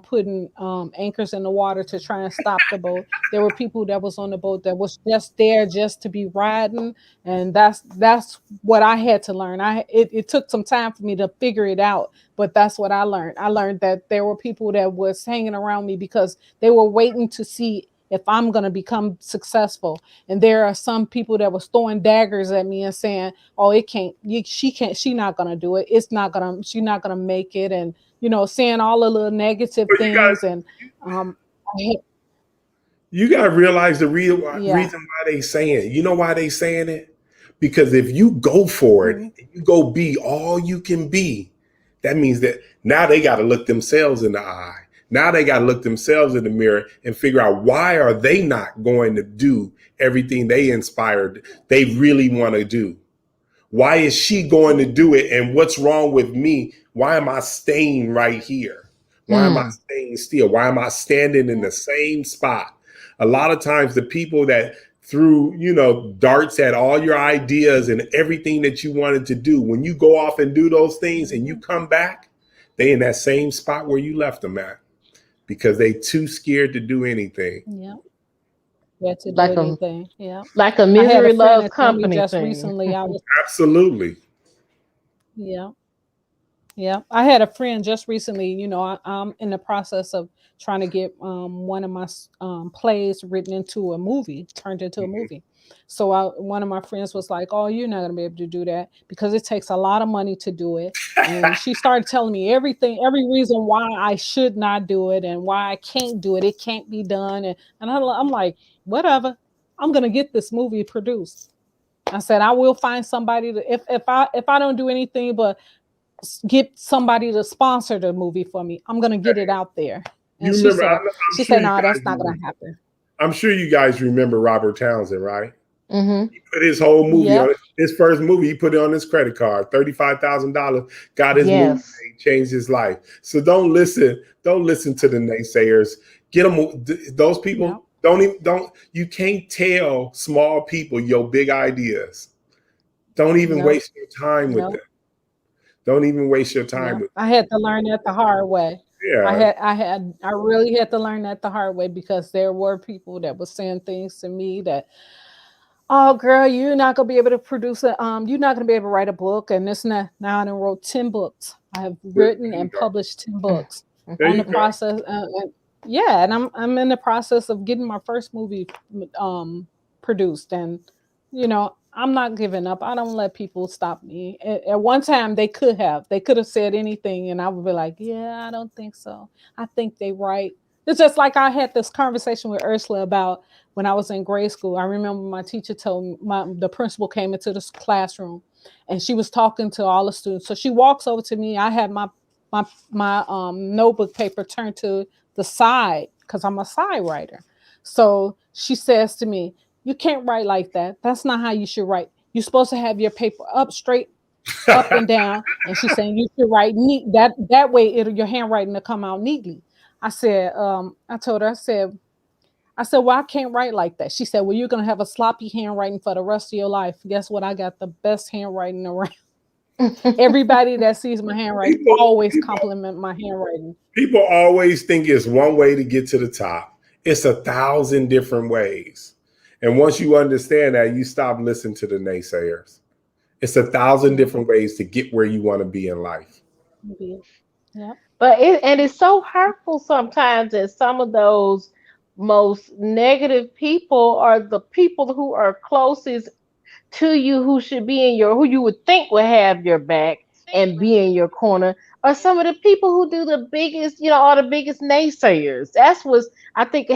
[SPEAKER 2] putting anchors in the water to try and stop the boat. There were people that was on the boat that was just there just to be riding, and that's what I had to learn. It took some time for me to figure it out, but that's what I learned. I learned that there were people that was hanging around me because they were waiting to see if I'm going to become successful. And there are some people that was throwing daggers at me and saying, oh, it can't, she's not going to do it. She's not going to make it. And, saying all the little negative
[SPEAKER 4] But
[SPEAKER 2] things. And, I
[SPEAKER 4] you got to realize the reason
[SPEAKER 2] yeah.
[SPEAKER 4] why they saying it. You know why they saying it? Because if you go for it, and you go be all you can be, that means that now they got to look themselves in the eye. Now they got to look themselves in the mirror and figure out, why are they not going to do everything they really want to do? Why is she going to do it? And what's wrong with me? Why am I staying right here? Why am I staying still? Why am I standing in the same spot? A lot of times the people that threw, darts at all your ideas and everything that you wanted to do, when you go off and do those things and you come back, they in that same spot where you left them at, because they too scared to do anything.
[SPEAKER 2] Yeah. Yeah, to
[SPEAKER 3] Like
[SPEAKER 2] do anything. Yeah.
[SPEAKER 3] Like a
[SPEAKER 2] I had
[SPEAKER 3] misery
[SPEAKER 2] a friend
[SPEAKER 3] loves
[SPEAKER 2] that told me
[SPEAKER 3] company
[SPEAKER 2] just
[SPEAKER 3] thing.
[SPEAKER 2] recently.
[SPEAKER 4] Absolutely.
[SPEAKER 2] Yeah. Yeah, I had a friend just recently. I'm in the process of trying to get one of my plays written into a movie, turned into a movie. So one of my friends was like, "Oh, you're not gonna be able to do that because it takes a lot of money to do it." And she started telling me every reason why I should not do it and why I can't do it. It can't be done. And I'm like, whatever. I'm gonna get this movie produced. I said I will find somebody to if I don't do anything but get somebody to sponsor the movie for me. I'm gonna get it out there. And she said, "No, that's not gonna happen."
[SPEAKER 4] I'm sure you guys remember Robert Townsend, right?
[SPEAKER 3] Mm-hmm.
[SPEAKER 4] He put his whole movie
[SPEAKER 2] Yep.
[SPEAKER 4] on his first movie. He put it on his credit card, $35,000. Got his movie made, changed his life. So don't listen to the naysayers. Get them. Those people you can't tell small people your big ideas. Don't even waste your time with them. Don't even waste your time with them.
[SPEAKER 2] I had to learn that the hard way.
[SPEAKER 4] Yeah.
[SPEAKER 2] I really had to learn that the hard way, because there were people that were saying things to me that, oh girl, you're not gonna be able to produce you're not gonna be able to write a book and this and that. Now I done wrote 10 books. I have written and published 10 books. On the process, and I'm in the process of getting my first movie produced, and I'm not giving up. I don't let people stop me. At one time, they could have said anything, and I would be like, "Yeah, I don't think so. I think they right." It's just like I had this conversation with Ursula about when I was in grade school. I remember my teacher told me, the principal came into this classroom, and she was talking to all the students. So she walks over to me. I had my notebook paper turned to the side because I'm a side writer. So she says to me, "You can't write like that. That's not how you should write. You're supposed to have your paper up straight, up and down." And she's saying you should write neat. That way your handwriting will come out neatly. I said, I told her, I said, well, I can't write like that. She said, well, you're gonna have a sloppy handwriting for the rest of your life. Guess what? I got the best handwriting around. Everybody that sees my handwriting always compliment my handwriting.
[SPEAKER 4] People always think it's one way to get to the top. It's 1,000 different ways. And once you understand that, you stop listening to the naysayers. It's 1,000 different ways to get where you want to be in life.
[SPEAKER 2] Yeah.
[SPEAKER 3] But it's so hurtful sometimes that some of those most negative people are the people who are closest to you, who should be who you would think would have your back and be in your corner, are some of the people who do the biggest, are the biggest naysayers. That's what I think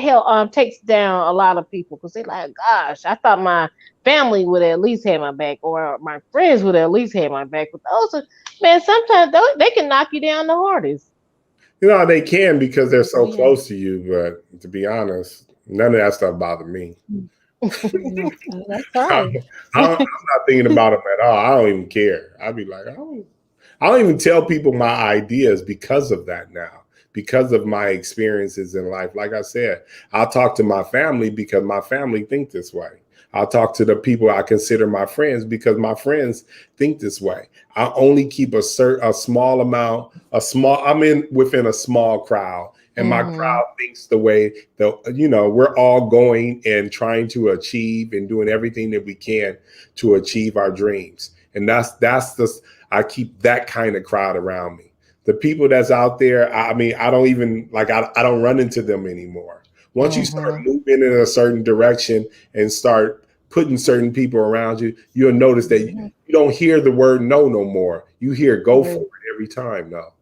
[SPEAKER 3] takes down a lot of people, because they're like, gosh, I thought my family would at least have my back, or my friends would at least have my back. But those are, man, sometimes they can knock you down the hardest.
[SPEAKER 4] They can, because they're so close to you. But to be honest, none of that stuff bothered me.
[SPEAKER 2] That's right.
[SPEAKER 4] I'm not thinking about them at all. I don't even care. I'd be like, I don't even tell people my ideas because of that now, because of my experiences in life. Like I said, I'll talk to my family because my family think this way. I'll talk to the people I consider my friends because my friends think this way. I only keep a small amount, I'm within a small crowd. And my crowd thinks the way that, we're all going and trying to achieve and doing everything that we can to achieve our dreams. And I keep that kind of crowd around me. The people that's out there, I don't even I don't run into them anymore. Once you start moving in a certain direction and start putting certain people around you, you'll notice that you don't hear the word no more. You hear go for it every time now.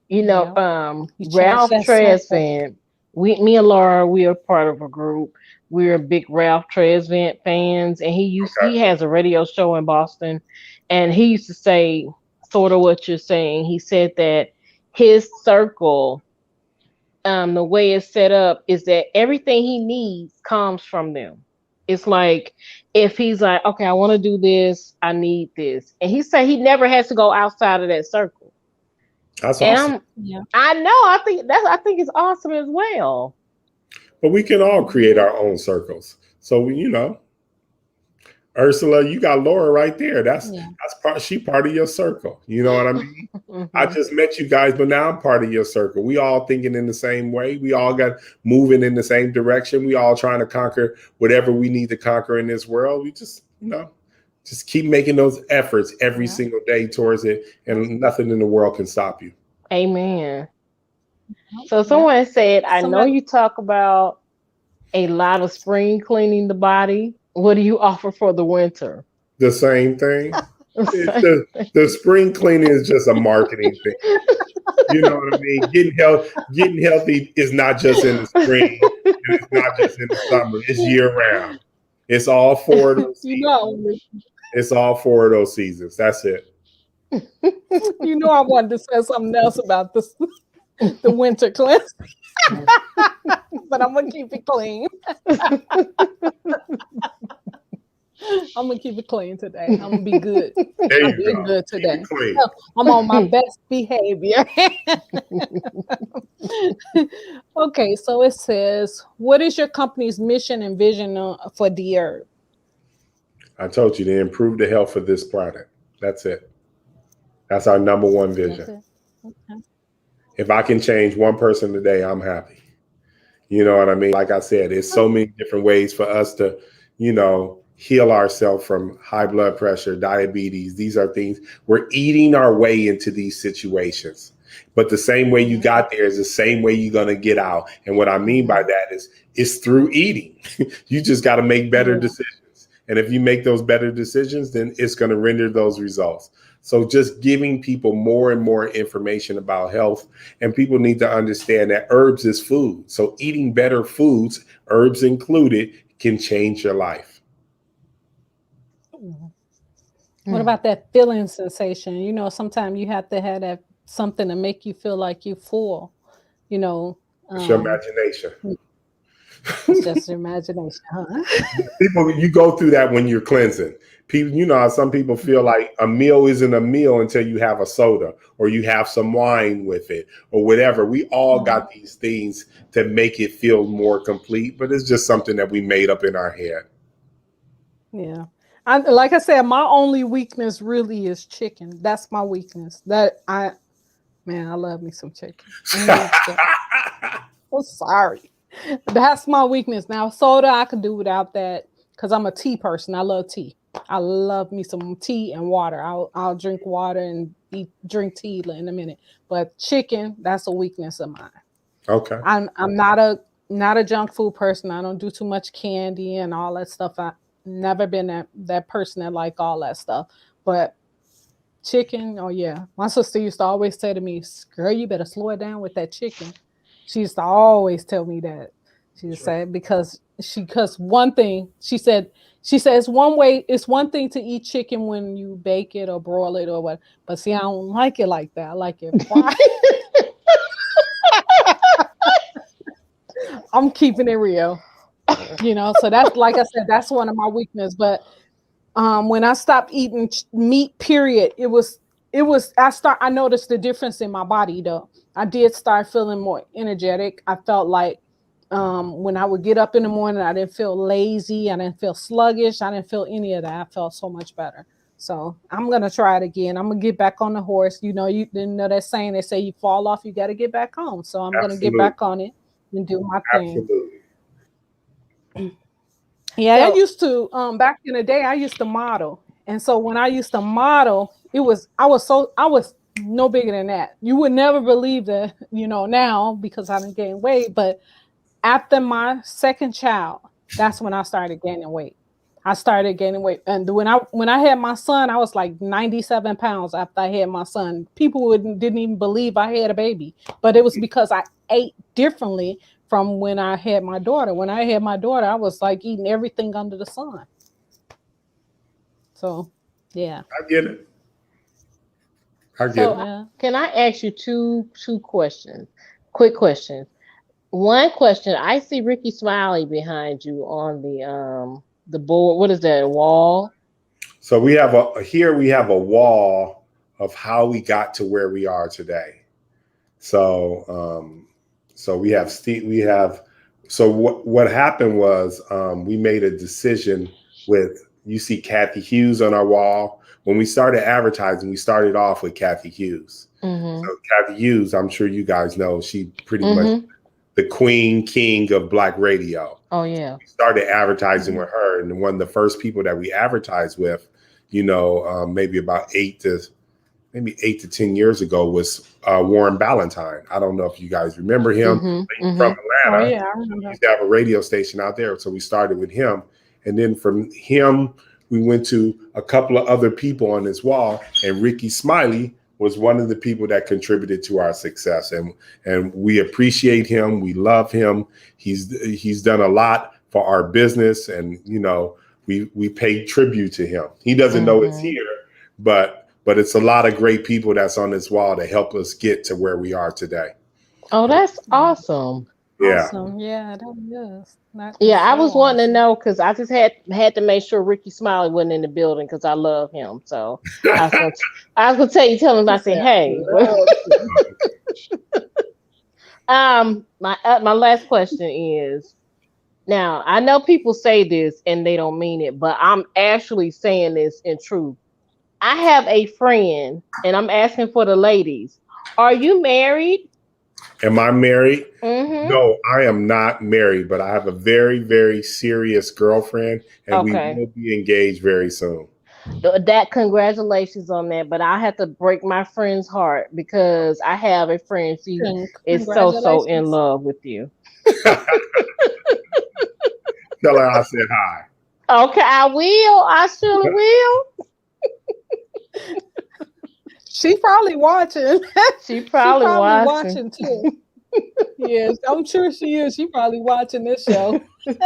[SPEAKER 3] You know, Ralph Tresvant, me and Laura, we are part of a group. We're big Ralph Tresvant fans, and he has a radio show in Boston, and he used to say sort of what you're saying. He said that his circle, the way it's set up, is that everything he needs comes from them. It's like if he's like, okay, I want to do this, I need this, and he said he never has to go outside of that circle.
[SPEAKER 4] That's awesome.
[SPEAKER 3] I know. I think it's awesome as well.
[SPEAKER 4] But we can all create our own circles. So Ursula, you got Laura right there. That's part of your circle. You know what I mean? I just met you guys, but now I'm part of your circle. We all thinking in the same way. We all got moving in the same direction. We all trying to conquer whatever we need to conquer in this world. We just, just keep making those efforts every single day towards it, and nothing in the world can stop you.
[SPEAKER 3] Amen. So someone said, I know you talk about a lot of spring cleaning the body. What do you offer for the winter?
[SPEAKER 4] The same thing. The spring cleaning is just a marketing thing. You know what I mean? Getting healthy is not just in the spring. And it's not just in the summer. It's year round. It's all four of those seasons. It's all four of those seasons. That's it.
[SPEAKER 2] I wanted to say something else about this, the winter cleanse, but I'm gonna keep it clean. I'm gonna keep it clean today. I'm gonna be good.
[SPEAKER 4] There you
[SPEAKER 2] go. Good today. I'm on my best behavior. Okay, so it says, what is your company's mission and vision for Dherbs?
[SPEAKER 4] I told you to improve the health of this planet. That's it. That's our number one vision. Okay. If I can change one person today, I'm happy. You know what I mean? Like I said, there's so many different ways for us to, heal ourselves from high blood pressure, diabetes. These are things we're eating our way into these situations. But the same way you got there is the same way you're going to get out. And what I mean by that is it's through eating. You just got to make better decisions. And if you make those better decisions, then it's going to render those results. So just giving people more and more information about health, and people need to understand that herbs is food. So eating better foods, herbs included, can change your life.
[SPEAKER 2] What about that filling sensation? Sometimes you have to have that something to make you feel like you're full.
[SPEAKER 4] It's your imagination.
[SPEAKER 2] It's just your imagination, huh?
[SPEAKER 4] People, you go through that when you're cleansing. People, how some people feel like a meal isn't a meal until you have a soda or you have some wine with it or whatever. We all got these things to make it feel more complete, but it's just something that we made up in our head.
[SPEAKER 2] Yeah. Like I said, my only weakness really is chicken. That's my weakness. I love me some chicken. I'm sorry. That's my weakness. Now, soda, I could do without that because I'm a tea person. I love tea. I love me some tea and water. I'll drink water and drink tea in a minute. But chicken, that's a weakness of mine.
[SPEAKER 4] Okay.
[SPEAKER 2] I'm not a junk food person. I don't do too much candy and all that stuff. Never been that person that like all that stuff, but chicken, oh yeah. My sister used to always say to me, girl, you better slow it down with that chicken. She used to always tell me that. She would say, because one thing she said it's one thing to eat chicken when you bake it or broil it or what, but see, I don't like it like that. I like it fried. I'm keeping it real. So that's, like I said, that's one of my weaknesses. But when I stopped eating meat, period, I noticed the difference in my body though. I did start feeling more energetic. I felt like when I would get up in the morning, I didn't feel lazy. I didn't feel sluggish. I didn't feel any of that. I felt so much better. So I'm going to try it again. I'm going to get back on the horse. You didn't know that saying, they say you fall off, you got to get back on. So I'm going to get back on it and do my thing.
[SPEAKER 4] Absolutely.
[SPEAKER 2] Yeah, I used to back in the day, I used to model. And so when I used to model, I was no bigger than that. You would never believe that, now, because I didn't gain weight, but after my second child, that's when I started gaining weight. And when I had my son, I was like 97 pounds after I had my son. People didn't even believe I had a baby, but it was because I ate differently from when I had my daughter. When I had my daughter, I was like eating everything under the sun. So, yeah.
[SPEAKER 4] I get it.
[SPEAKER 3] Can I ask you two questions? Quick questions. One question, I see Ricky Smiley behind you on the board. What is that, a wall?
[SPEAKER 4] So we have a wall of how we got to where we are today. So we have so what happened was we made a decision with, you see Kathy Hughes on our wall. When we started advertising, we started off with Kathy Hughes. So Kathy Hughes, I'm sure you guys know, she pretty much the king of Black radio.
[SPEAKER 3] Oh yeah.
[SPEAKER 4] We started advertising with her, and one of the first people that we advertised with, maybe about 8 to 10 years ago, was Warren Ballantyne. I don't know if you guys remember him. From Atlanta.
[SPEAKER 2] Oh, yeah, I remember.
[SPEAKER 4] He used to have a radio station out there, so we started with him, and then from him we went to a couple of other people on this wall, and Ricky Smiley was one of the people that contributed to our success, and we appreciate him. We love him. He's done a lot for our business, and we pay tribute to him. He doesn't know it's here, but it's a lot of great people that's on this wall to help us get to where we are today.
[SPEAKER 3] Oh, that's awesome.
[SPEAKER 4] Yeah.
[SPEAKER 2] Awesome. Yeah, that is.
[SPEAKER 3] I was wanting to know, because I just had to make sure Ricky Smiley wasn't in the building, because I love him. So I was gonna tell him, I said, hey. My last question is, now I know people say this and they don't mean it, but I'm actually saying this in truth. I have a friend, and I'm asking for the ladies. Are you married?
[SPEAKER 4] Am I married? No, I am not married, but I have a very, very serious girlfriend, and we will be engaged very soon.
[SPEAKER 3] Congratulations on that, but I have to break my friend's heart, because I have a friend, she is so in love with you.
[SPEAKER 4] Tell her I said hi.
[SPEAKER 3] Okay, I will. I surely will.
[SPEAKER 2] She probably watching.
[SPEAKER 3] She probably watching
[SPEAKER 2] too. Yes, I'm sure she is. She probably watching this show. So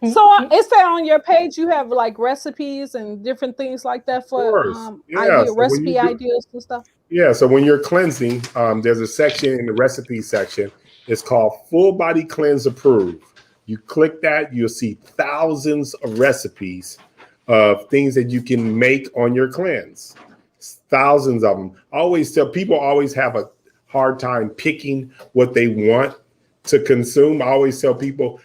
[SPEAKER 2] it said on your page you have like recipes and different things like that for recipe ideas and stuff.
[SPEAKER 4] Yeah, so when you're cleansing, there's a section in the recipe section. It's called Full Body Cleanse Approved. You click that, you'll see thousands of recipes of things that you can make on your cleanse. Thousands of them. I always tell people, always have a hard time picking what they want to consume. I always tell people,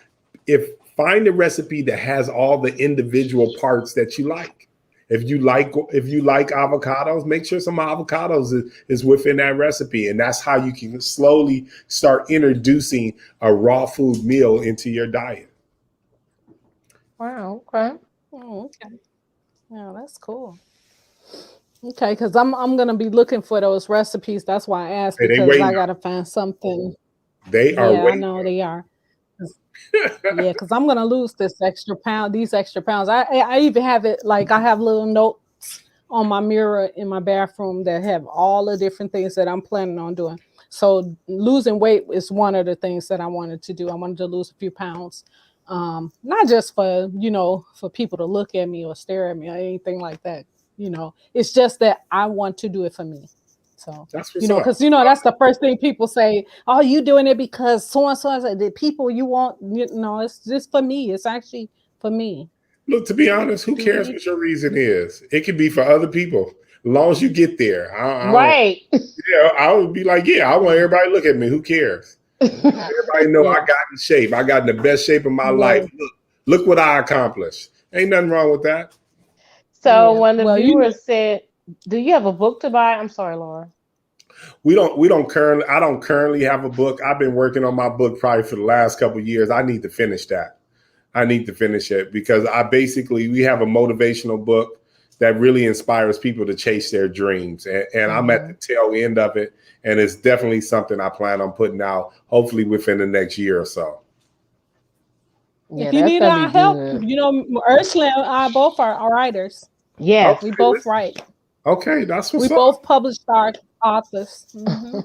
[SPEAKER 4] find a recipe that has all the individual parts that you like. If you like avocados, make sure some avocados is within that recipe, and that's how you can slowly start introducing a raw food meal into your diet.
[SPEAKER 3] Wow. Okay.
[SPEAKER 2] Oh, okay. Yeah, that's cool. Okay, because I'm gonna be looking for those recipes. That's why I asked, because I gotta find something.
[SPEAKER 4] They are.
[SPEAKER 2] Yeah, I know they are. Yeah, because I'm gonna lose these extra pounds. I even have it, like I have little notes on my mirror in my bathroom that have all the different things that I'm planning on doing. So losing weight is one of the things that I wanted to do. I wanted to lose a few pounds. Not just for people to look at me or stare at me or anything like that. It's just that I want to do it for me. So because that's the first thing people say. Oh, you doing it because so and so, the people you want. It's just for me. It's actually for me.
[SPEAKER 4] Look, to be honest, who cares what your reason is? It could be for other people, as long as you get there.
[SPEAKER 3] Right.
[SPEAKER 4] Yeah, I would be like, I want everybody to look at me. Who cares? Everybody know I got in shape. I got in the best shape of my life. Look what I accomplished. Ain't nothing wrong with that.
[SPEAKER 3] So when the viewers said, do you have a book to buy? I'm sorry, Laura.
[SPEAKER 4] I don't currently have a book. I've been working on my book probably for the last couple of years. I need to finish that. I need to finish it because we have a motivational book that really inspires people to chase their dreams. And I'm at the tail end of it. And it's definitely something I plan on putting out, hopefully within the next year or so.
[SPEAKER 3] Yeah,
[SPEAKER 2] if you
[SPEAKER 3] that's
[SPEAKER 2] need
[SPEAKER 3] gonna
[SPEAKER 2] our
[SPEAKER 3] be
[SPEAKER 2] help,
[SPEAKER 3] good.
[SPEAKER 2] you know, Ursula and I both are writers.
[SPEAKER 3] Yes.
[SPEAKER 2] We both write.
[SPEAKER 4] Okay, that's what's
[SPEAKER 2] We
[SPEAKER 4] up.
[SPEAKER 2] both published our authors.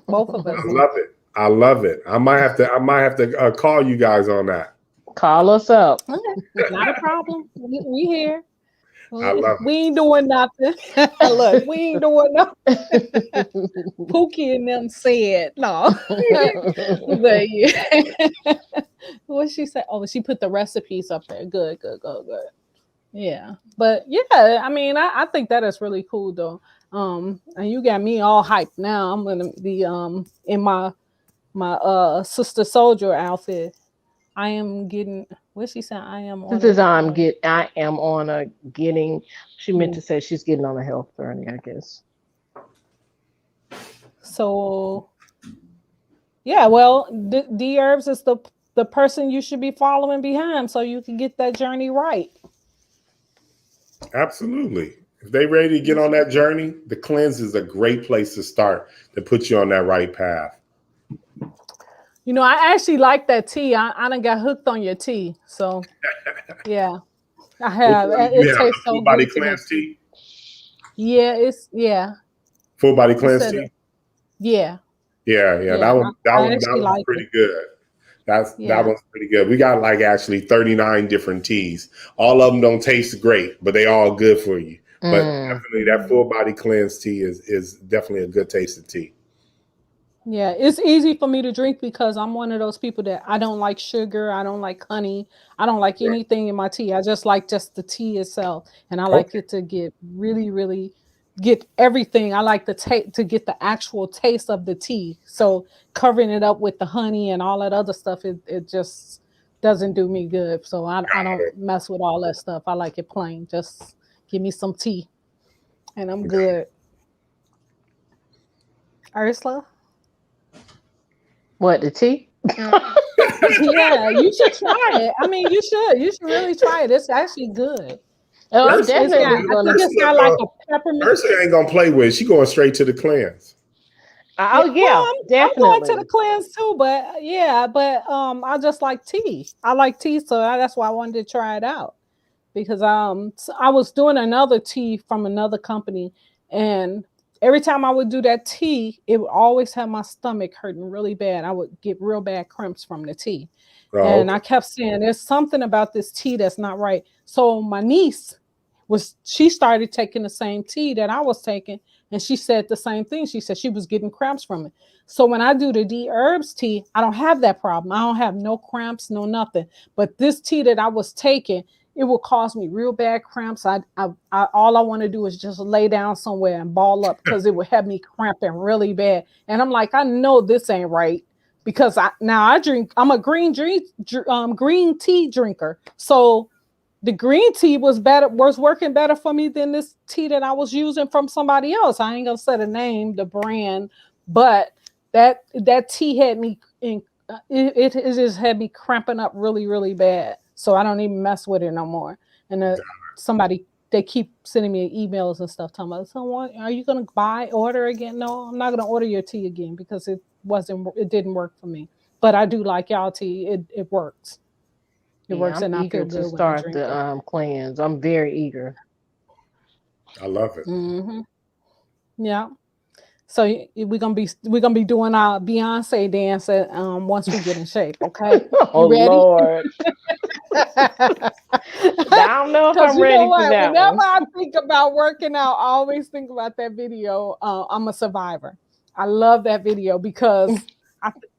[SPEAKER 2] Both of us.
[SPEAKER 4] I love it. I love it. I might have to call you guys on that.
[SPEAKER 3] Call us up.
[SPEAKER 2] Okay, not a problem. We here.
[SPEAKER 4] I love it.
[SPEAKER 2] We ain't doing nothing. Look, we ain't doing nothing. Pookie and them said no. But yeah. What she said? Oh, she put the recipes up there. Good. Yeah. But yeah, I mean, I think that is really cool though. And you got me all hyped now. I'm gonna be in my Sister Soldier outfit. I am getting what she said. I am on.
[SPEAKER 3] This is I am on a getting. She meant to say she's getting on a health journey, I guess.
[SPEAKER 2] So yeah, well, Dherbs is the person you should be following behind, so you can get that journey right.
[SPEAKER 4] Absolutely. If they ready to get on that journey, the cleanse is a great place to start to put you on that right path.
[SPEAKER 2] You know, I actually like that tea. I done got hooked on your tea. So yeah, I have. It tastes so
[SPEAKER 4] full body
[SPEAKER 2] good.
[SPEAKER 4] cleanse tea.
[SPEAKER 2] Yeah.
[SPEAKER 4] Full body cleanse tea.
[SPEAKER 2] Yeah.
[SPEAKER 4] That one's pretty good. That one's pretty good. We got like actually 39 different teas. All of them don't taste great, but they all good for you. But definitely that full body cleanse tea is definitely a good tasting tea.
[SPEAKER 2] Yeah, it's easy for me to drink because I'm one of those people that I don't like sugar, I don't like honey, I don't like anything in my tea. I just like just the tea itself, and I like it to get really get everything. I like to get the actual taste of the tea. So covering it up with the honey and all that other stuff, it just doesn't do me good. So I don't mess with all that stuff. I like it plain. Just give me some tea, and I'm good. Ursula?
[SPEAKER 3] What, the tea?
[SPEAKER 2] Yeah, you should try it. I mean, you should really try it. It's actually good.
[SPEAKER 3] Oh, I'm definitely
[SPEAKER 2] I think it's got like a peppermint.
[SPEAKER 4] Ursula ain't gonna play with it. She going straight to the cleanse.
[SPEAKER 3] Oh yeah, definitely.
[SPEAKER 2] I'm going to the cleanse too, but I just like tea. I like tea, so that's why I wanted to try it out. Because I was doing another tea from another company, and every time I would do that tea, it would always have my stomach hurting really bad. I would get real bad cramps from the tea. And I kept saying, there's something about this tea that's not right. So my niece she started taking the same tea that I was taking. And she said the same thing. She said she was getting cramps from it. So when I do the Dherbs tea, I don't have that problem. I don't have no cramps, no nothing. But this tea that I was taking, it will cause me real bad cramps. I all I want to do is just lay down somewhere and ball up because it would have me cramping really bad. And I'm like, I know this ain't right because I'm a green tea drinker. So the green tea was working better for me than this tea that I was using from somebody else. I ain't gonna say the name, the brand, but that tea had me in. It just had me cramping up really, really bad. So I don't even mess with it no more. And they keep sending me emails and stuff talking about, someone, are you going to order again? No, I'm not going to order your tea again because it didn't work for me. But I do like y'all tea. It works. It works,
[SPEAKER 3] I'm
[SPEAKER 2] and
[SPEAKER 3] eager
[SPEAKER 2] I feel
[SPEAKER 3] to
[SPEAKER 2] good
[SPEAKER 3] start
[SPEAKER 2] when I drink
[SPEAKER 3] the cleanse. I'm very eager.
[SPEAKER 4] I love it.
[SPEAKER 2] Mm-hmm. Yeah. So we're gonna be doing our Beyonce dance once we get in shape. Okay,
[SPEAKER 3] Oh,
[SPEAKER 2] you ready?
[SPEAKER 3] Lord. I don't know if I'm ready for that.
[SPEAKER 2] Whenever
[SPEAKER 3] one.
[SPEAKER 2] I think about working out, I always think about that video. I'm a Survivor. I love that video because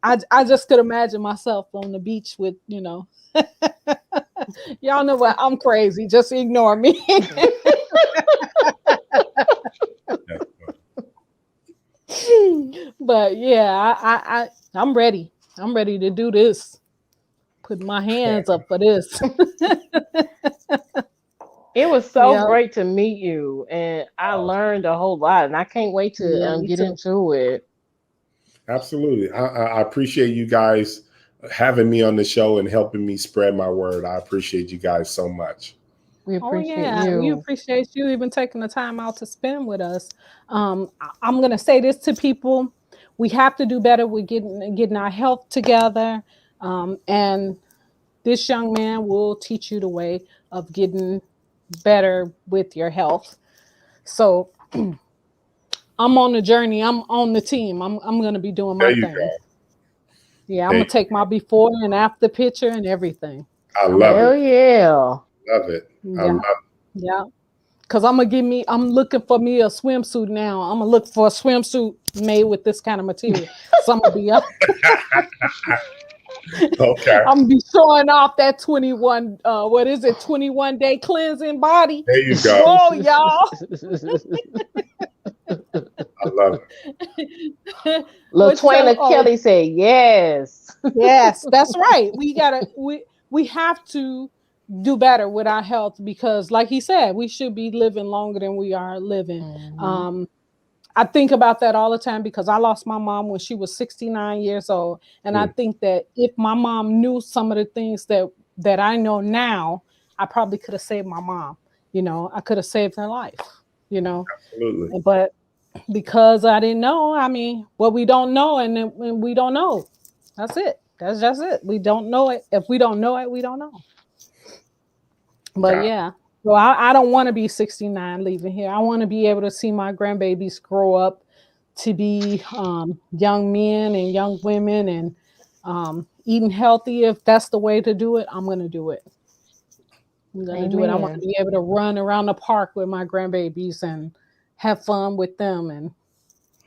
[SPEAKER 2] I just could imagine myself on the beach with y'all know what, I'm crazy. Just ignore me. But yeah, I'm ready. I'm ready to do this. Put my hands up for this.
[SPEAKER 3] It was so great to meet you, and I learned a whole lot, and I can't wait to get into it.
[SPEAKER 4] Absolutely. I appreciate you guys having me on the show and helping me spread my word. I appreciate you guys so much.
[SPEAKER 3] We
[SPEAKER 2] Oh
[SPEAKER 3] appreciate
[SPEAKER 2] yeah, we
[SPEAKER 3] you.
[SPEAKER 2] appreciate you even taking the time out to spend with us. I'm gonna say this to people: we have to do better with getting our health together, and this young man will teach you the way of getting better with your health. So I'm on the journey. I'm on the team. I'm gonna be doing
[SPEAKER 4] There
[SPEAKER 2] my
[SPEAKER 4] you
[SPEAKER 2] thing.
[SPEAKER 4] go.
[SPEAKER 2] Yeah, I'm
[SPEAKER 4] There
[SPEAKER 2] gonna
[SPEAKER 4] you
[SPEAKER 2] take my before and after picture and everything.
[SPEAKER 4] I
[SPEAKER 2] I'm
[SPEAKER 4] love
[SPEAKER 3] Hell
[SPEAKER 4] it.
[SPEAKER 3] yeah.
[SPEAKER 4] Love it. I
[SPEAKER 2] yeah,
[SPEAKER 4] love
[SPEAKER 2] yeah. Cause I'm looking for me a swimsuit now. I'm gonna look for a swimsuit made with this kind of material. So I'm gonna be up.
[SPEAKER 4] it. Okay.
[SPEAKER 2] I'm gonna be showing off that 21. What is it? 21-day cleansing body.
[SPEAKER 4] There you go.
[SPEAKER 2] Whoa, y'all.
[SPEAKER 4] I love
[SPEAKER 2] What y'all?
[SPEAKER 3] LaTwaina
[SPEAKER 2] Oh,
[SPEAKER 3] Kelly said yes.
[SPEAKER 2] yes, that's right. We have to do better with our health because, like he said, we should be living longer than we are living.
[SPEAKER 3] Mhm.
[SPEAKER 2] Um, I think about that all the time because I lost my mom when she was 69 years old. And I
[SPEAKER 4] it.
[SPEAKER 2] think that if my mom knew some of the things that I know now, I probably could have saved my mom. I could have saved her life, you know.
[SPEAKER 4] Absolutely.
[SPEAKER 2] But because I didn't know, I mean, what we don't know, and then when we don't know. That's it. That's just it. We don't know it. If we don't know it, we don't know. But
[SPEAKER 4] Got it.
[SPEAKER 2] yeah. So I don't want to be 69 leaving here. I want to be able to see my grandbabies grow up to be young men and young women and eating healthy. If that's the way to do it, I'm going to do it. I'm going to do it. I want to
[SPEAKER 3] Amen.
[SPEAKER 2] be able to run around the park with my grandbabies and have fun with them. And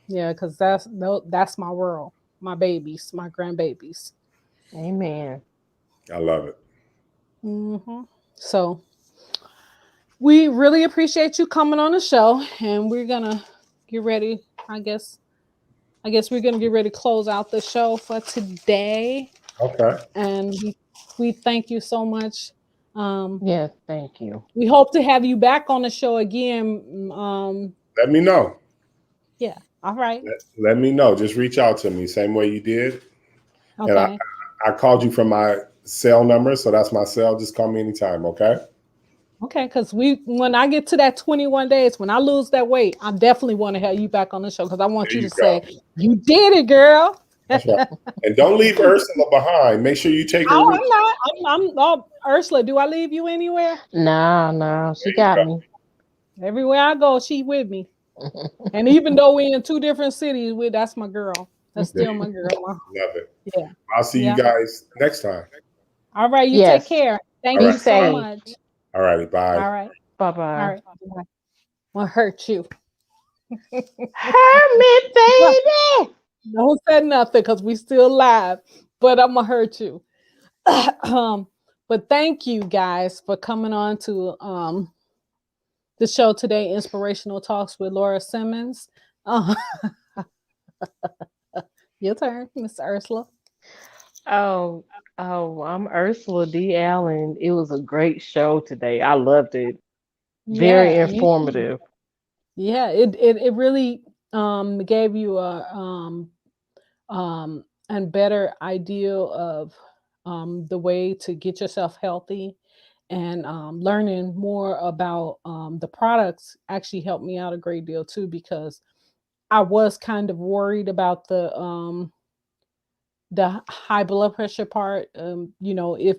[SPEAKER 2] yeah, because that's my world, my babies, my grandbabies.
[SPEAKER 3] Amen.
[SPEAKER 4] I love it.
[SPEAKER 2] So we really appreciate you coming on the show, and we're gonna get ready. I guess we're gonna get ready to close out the show for today,
[SPEAKER 4] Okay.
[SPEAKER 2] and we thank you so much.
[SPEAKER 3] Yes, thank you.
[SPEAKER 2] We hope to have you back on the show again.
[SPEAKER 4] Let me know.
[SPEAKER 2] Yeah. All right.
[SPEAKER 4] Let me know. Just reach out to me, same way you did. And
[SPEAKER 2] Okay.
[SPEAKER 4] I called you from my cell number, so that's my cell. Just call me anytime, okay?
[SPEAKER 2] Okay. Because when I get to that 21 days, when I lose that weight, I definitely want to have you back on the show because I want
[SPEAKER 4] There
[SPEAKER 2] you
[SPEAKER 4] you
[SPEAKER 2] to
[SPEAKER 4] go.
[SPEAKER 2] say you did it, girl.
[SPEAKER 4] That's right. And don't leave Ursula behind. Make sure you take her
[SPEAKER 2] Oh,
[SPEAKER 4] with
[SPEAKER 2] I'm
[SPEAKER 4] you.
[SPEAKER 2] not. Oh, Ursula, do I leave you anywhere?
[SPEAKER 3] No, she
[SPEAKER 4] There you
[SPEAKER 3] got
[SPEAKER 4] go.
[SPEAKER 3] me.
[SPEAKER 2] Everywhere I go, she with me. And even though we're in two different cities, that's my girl. That's
[SPEAKER 4] There
[SPEAKER 2] still
[SPEAKER 4] you
[SPEAKER 2] my girl.
[SPEAKER 4] love it.
[SPEAKER 2] Yeah.
[SPEAKER 4] I'll see you
[SPEAKER 2] Yeah.
[SPEAKER 4] guys next time.
[SPEAKER 2] All right. You take
[SPEAKER 3] Yes.
[SPEAKER 2] care.
[SPEAKER 4] All
[SPEAKER 2] Thank
[SPEAKER 3] Be
[SPEAKER 4] right.
[SPEAKER 2] you so
[SPEAKER 3] safe.
[SPEAKER 2] much.
[SPEAKER 4] All righty. Bye.
[SPEAKER 2] All right.
[SPEAKER 3] Bye
[SPEAKER 2] All
[SPEAKER 3] bye.
[SPEAKER 2] right. I'll hurt you.
[SPEAKER 3] Hermit baby.
[SPEAKER 2] Don't say nothing because we still live, but I'm gonna hurt you. But thank you guys for coming on to the show today, Inspirational Talks with Laura Simmons. Uh, your turn, Miss Ursula.
[SPEAKER 3] Oh, I'm Ursula D. Allen. It was a great show today. I loved it. Very
[SPEAKER 2] Yeah, me too.
[SPEAKER 3] informative.
[SPEAKER 2] Yeah, it really gave you a and better idea of the way to get yourself healthy and learning more about the products actually helped me out a great deal too because I was kind of worried about the high blood pressure part, if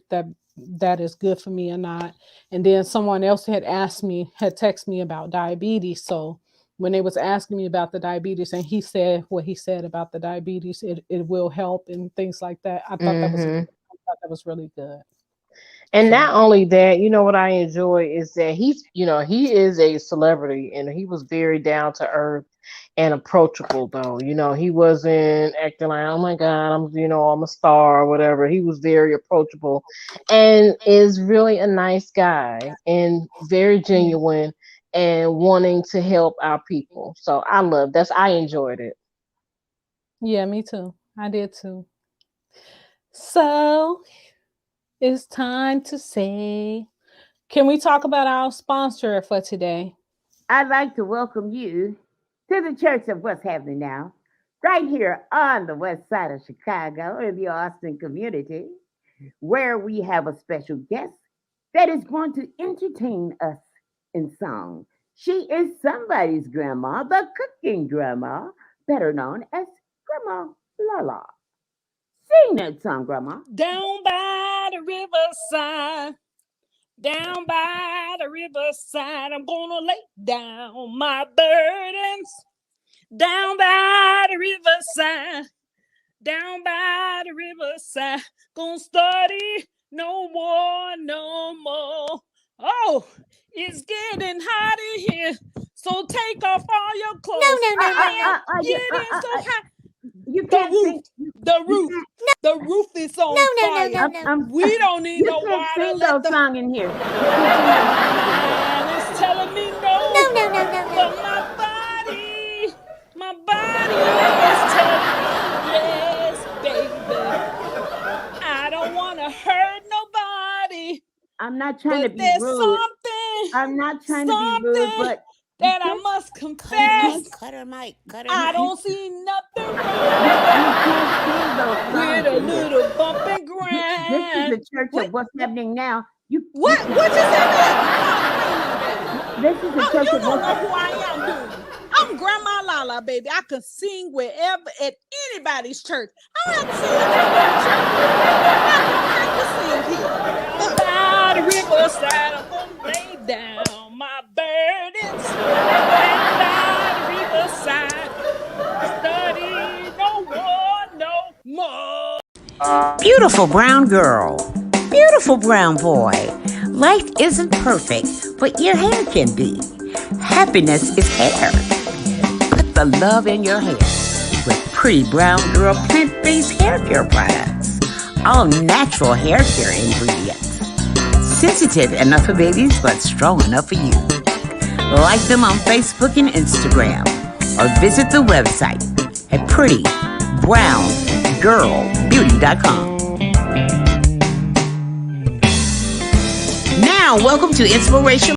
[SPEAKER 2] that is good for me or not. And then someone else had texted me about diabetes. So when they was asking me about the diabetes, and he said what he said about the diabetes, it will help and things like that. I thought that was good.
[SPEAKER 3] Hmm
[SPEAKER 2] I thought that was really good.
[SPEAKER 3] And
[SPEAKER 2] So
[SPEAKER 3] not only that, what I enjoy is that he is a celebrity and he was very down to earth and approachable though. He wasn't acting like, oh my God, I'm a star or whatever. He was very approachable and is really a nice guy and very
[SPEAKER 2] yeah,
[SPEAKER 3] genuine and wanting to help our people. So I enjoyed it.
[SPEAKER 2] yeah, me too. I did too. So it's time to say, can we talk about our sponsor for today?
[SPEAKER 1] I'd like to welcome you to the Church of What's Happening Now, right here on the west side of Chicago in the Austin community, where we have a special guest that is going to entertain us in song. She is somebody's grandma, the cooking grandma, better known as Grandma Lala. Sing that song, Grandma.
[SPEAKER 2] Down by the riverside, down by the riverside, I'm gonna lay down my burdens. Down by the riverside, down by the riverside, gonna study no more. Oh, it's getting hot in here, so take off all your clothes.
[SPEAKER 1] No.
[SPEAKER 2] Get in so hot.
[SPEAKER 1] You can't sing.
[SPEAKER 2] The roof is on fire.
[SPEAKER 1] No.
[SPEAKER 2] We don't need
[SPEAKER 1] You
[SPEAKER 2] no
[SPEAKER 1] can't
[SPEAKER 2] water.
[SPEAKER 1] sing
[SPEAKER 2] Let
[SPEAKER 1] those
[SPEAKER 2] the
[SPEAKER 1] song in here.
[SPEAKER 2] man is telling me no.
[SPEAKER 5] No.
[SPEAKER 2] But my body is telling me yes, baby. I don't want to hurt nobody.
[SPEAKER 1] I'm not trying to be
[SPEAKER 2] There's
[SPEAKER 1] rude.
[SPEAKER 2] something.
[SPEAKER 1] I'm not trying to be rude, but
[SPEAKER 2] that I must confess.
[SPEAKER 5] Cut her mic.
[SPEAKER 2] I don't see nothing
[SPEAKER 1] you
[SPEAKER 2] wrong
[SPEAKER 1] can't sing those
[SPEAKER 2] with a
[SPEAKER 1] songs.
[SPEAKER 2] little bump and
[SPEAKER 1] This
[SPEAKER 2] grind.
[SPEAKER 1] is the church of what's happening now.
[SPEAKER 2] What you said?
[SPEAKER 1] This is the church
[SPEAKER 2] You
[SPEAKER 1] of
[SPEAKER 2] don't
[SPEAKER 1] what's
[SPEAKER 2] know who I am, dude. I'm Grandma Lala, baby. I can sing wherever at anybody's church. I don't have to sing at your church. By the riverside, I'm gonna lay down my burdens. And by the riverside, study no more.
[SPEAKER 1] beautiful brown girl, beautiful brown boy. Life isn't perfect, but your hair can be. Happiness is hair. Put the love in your hair with pretty brown girl plant-based hair care products. All natural hair care ingredients. Sensitive enough for babies, but strong enough for you. Like them on Facebook and Instagram, or visit the website at prettybrownGirlBeauty.com. Now, welcome to Inspirational.